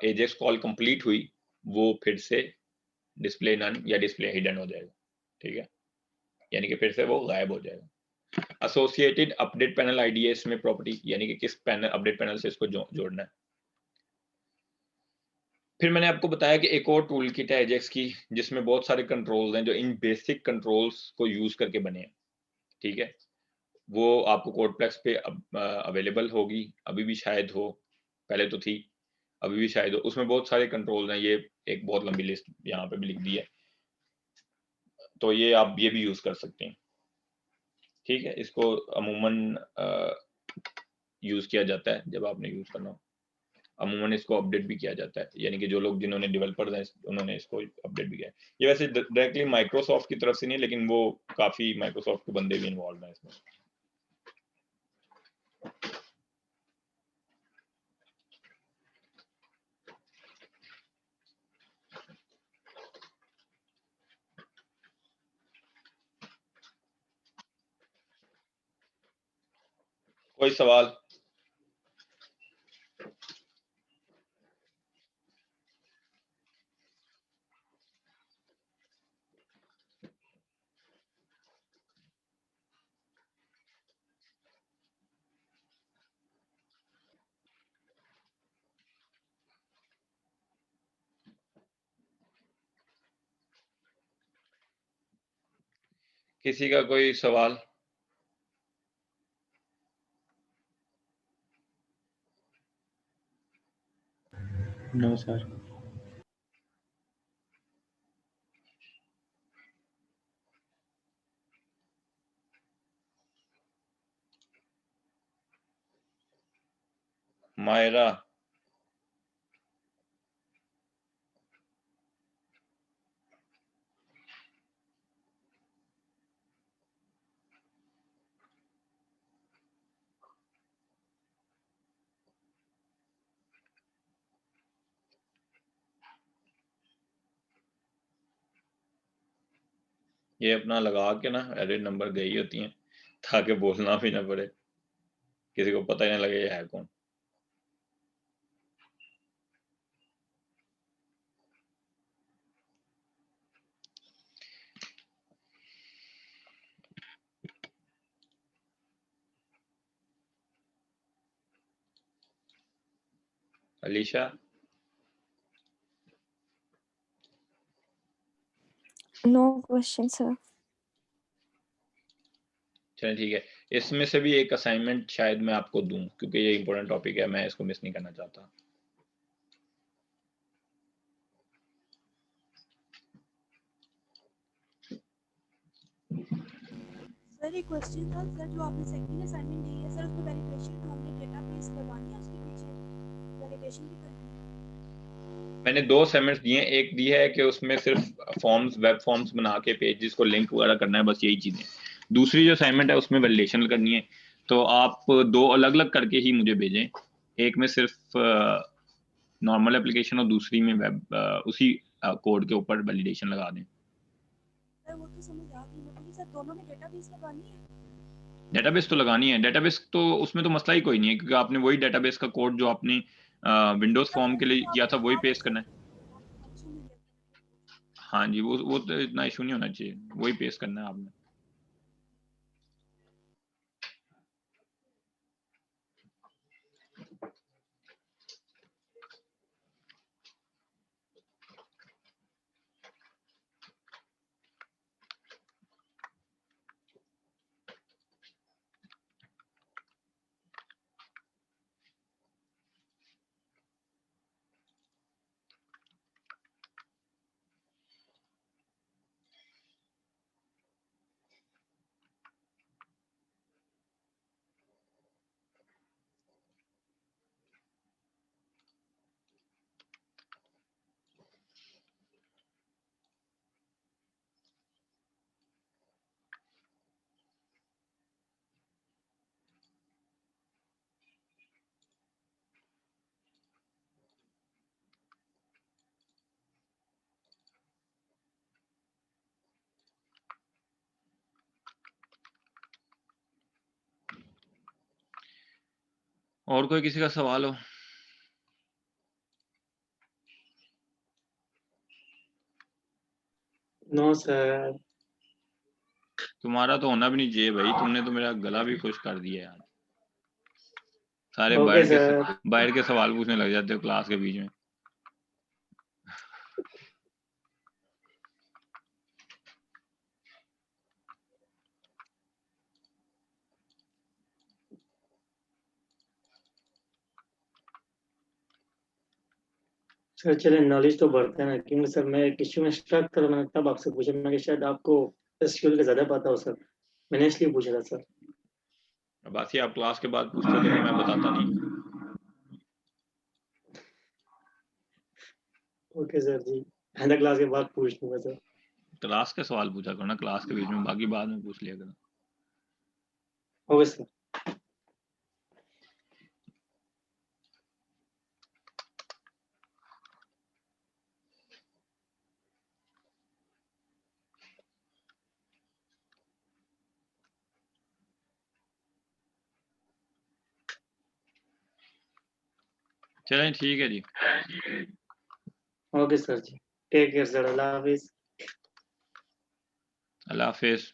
एजेक्स कॉल कंप्लीट हुई वो फिर से डिस्प्ले नन या डिस्प्ले हिडन हो जाएगा। ठीक है, यानी कि फिर से वो गायब हो जाएगा। एसोसिएटेड अपडेट पैनल आईडी है इसमें प्रॉपर्टी, यानी कि किस पैनल अपडेट पैनल से इसको जोड़ना है। फिर मैंने आपको बताया कि एक और टूल किट है एजेक्स की जिसमें बहुत सारे कंट्रोल्स हैं जो इन बेसिक कंट्रोल्स को यूज करके बने हैं। ठीक है, वो आपको कोडप्लेक्स पे अवेलेबल होगी, अभी भी शायद हो, पहले तो थी, अभी भी शायद हो। उसमें बहुत सारे कंट्रोल्स हैं, ये एक बहुत लंबी लिस्ट यहाँ पे भी लिख दी है, तो ये आप ये भी यूज कर सकते हैं। ठीक है, इसको अमूमन यूज किया जाता है जब आपने यूज करना हो। अमूमन इसको अपडेट भी किया जाता है, यानी कि जो लोग जिन्होंने डेवलपर्स हैं उन्होंने इसको अपडेट भी किया है। ये वैसे डायरेक्टली माइक्रोसॉफ्ट की तरफ से नहीं है, लेकिन वो काफी माइक्रोसॉफ्ट के बंदे भी इन्वॉल्व हैं इसमें। कोई सवाल? किसी का कोई सवाल? No sir. मायरा, ये अपना लगा के ना एडिट नंबर गई होती हैं ताकि बोलना भी ना पड़े, किसी को पता ही ना लगे ये है कौन। Alisha, no question sir. चलिए ठीक है, इसमें से भी एक असाइनमेंट शायद मैं आपको दूं क्योंकि ये इंपॉर्टेंट टॉपिक है, मैं इसको मिस नहीं करना चाहता। सर एक क्वेश्चन था सर, जो आपने सेकंड असाइनमेंट दी है सर, उसमें वैलिडेशन हमने डेटाबेस लगानी है, उसके पीछे वैलिडेशन भी करनी है। मैंने 2 असाइनमेंट्स दिए हैं, एक दी है कि उसमें सिर्फ फॉर्म्स, वेब फॉर्म्स बना के पेजेस को लिंक वगैरह करना है, बस यही चीजें। दूसरी जो असाइनमेंट है उसमें वैलिडेशन करनी है, तो आप 2 अलग अलग करके ही मुझे भेजें, एक में सिर्फ नॉर्मल एप्लीकेशन और दूसरी में वेब उसी कोड के ऊपर वैलिडेशन लगा दें। सर वो तो समझ आ गई, मतलब सर दोनों में डेटाबेस लगानी है। डेटाबेस तो लगानी है, डेटाबेस तो उसमें तो मसला ही कोई नहीं है क्योंकि आपने वही डेटाबेस का कोड जो आपने विंडोज फॉर्म के लिए किया था वही पेस्ट करना है। हाँ जी, वो तो इतना इशू नहीं होना चाहिए, वही पेस्ट करना है आपने। और कोई किसी का सवाल हो? No sir. तुम्हारा तो होना भी नहीं चाहिए भाई, तुमने तो मेरा गला भी खुश कर दिया यार। सारे ओके सर। बाहर के सवाल पूछने लग जाते हो क्लास के बीच में। सर चले नॉलेज तो बढ़ता है ना, क्योंकि सर मैं एक इश्यू में स्टक था, तो मैंने तब आपसे पूछा, मैं कि शायद आपको एसक्यूएल का ज्यादा पता हो सर, मैंने इसलिए पूछा था सर। बाकी आप क्लास के बाद पूछते तो मैं बताता नहीं। ओके सर जी, आधा क्लास के बाद पूछ लूंगा सर। क्लास के सवाल पूछा करो ना क्लास के बीच में, बाकी बाद में पूछ लिया करो। Okay sir. चलें ठीक है जी। ओके सर जी, टेक केयर सर, अल्लाह हाफिज। अल्लाह हाफिज।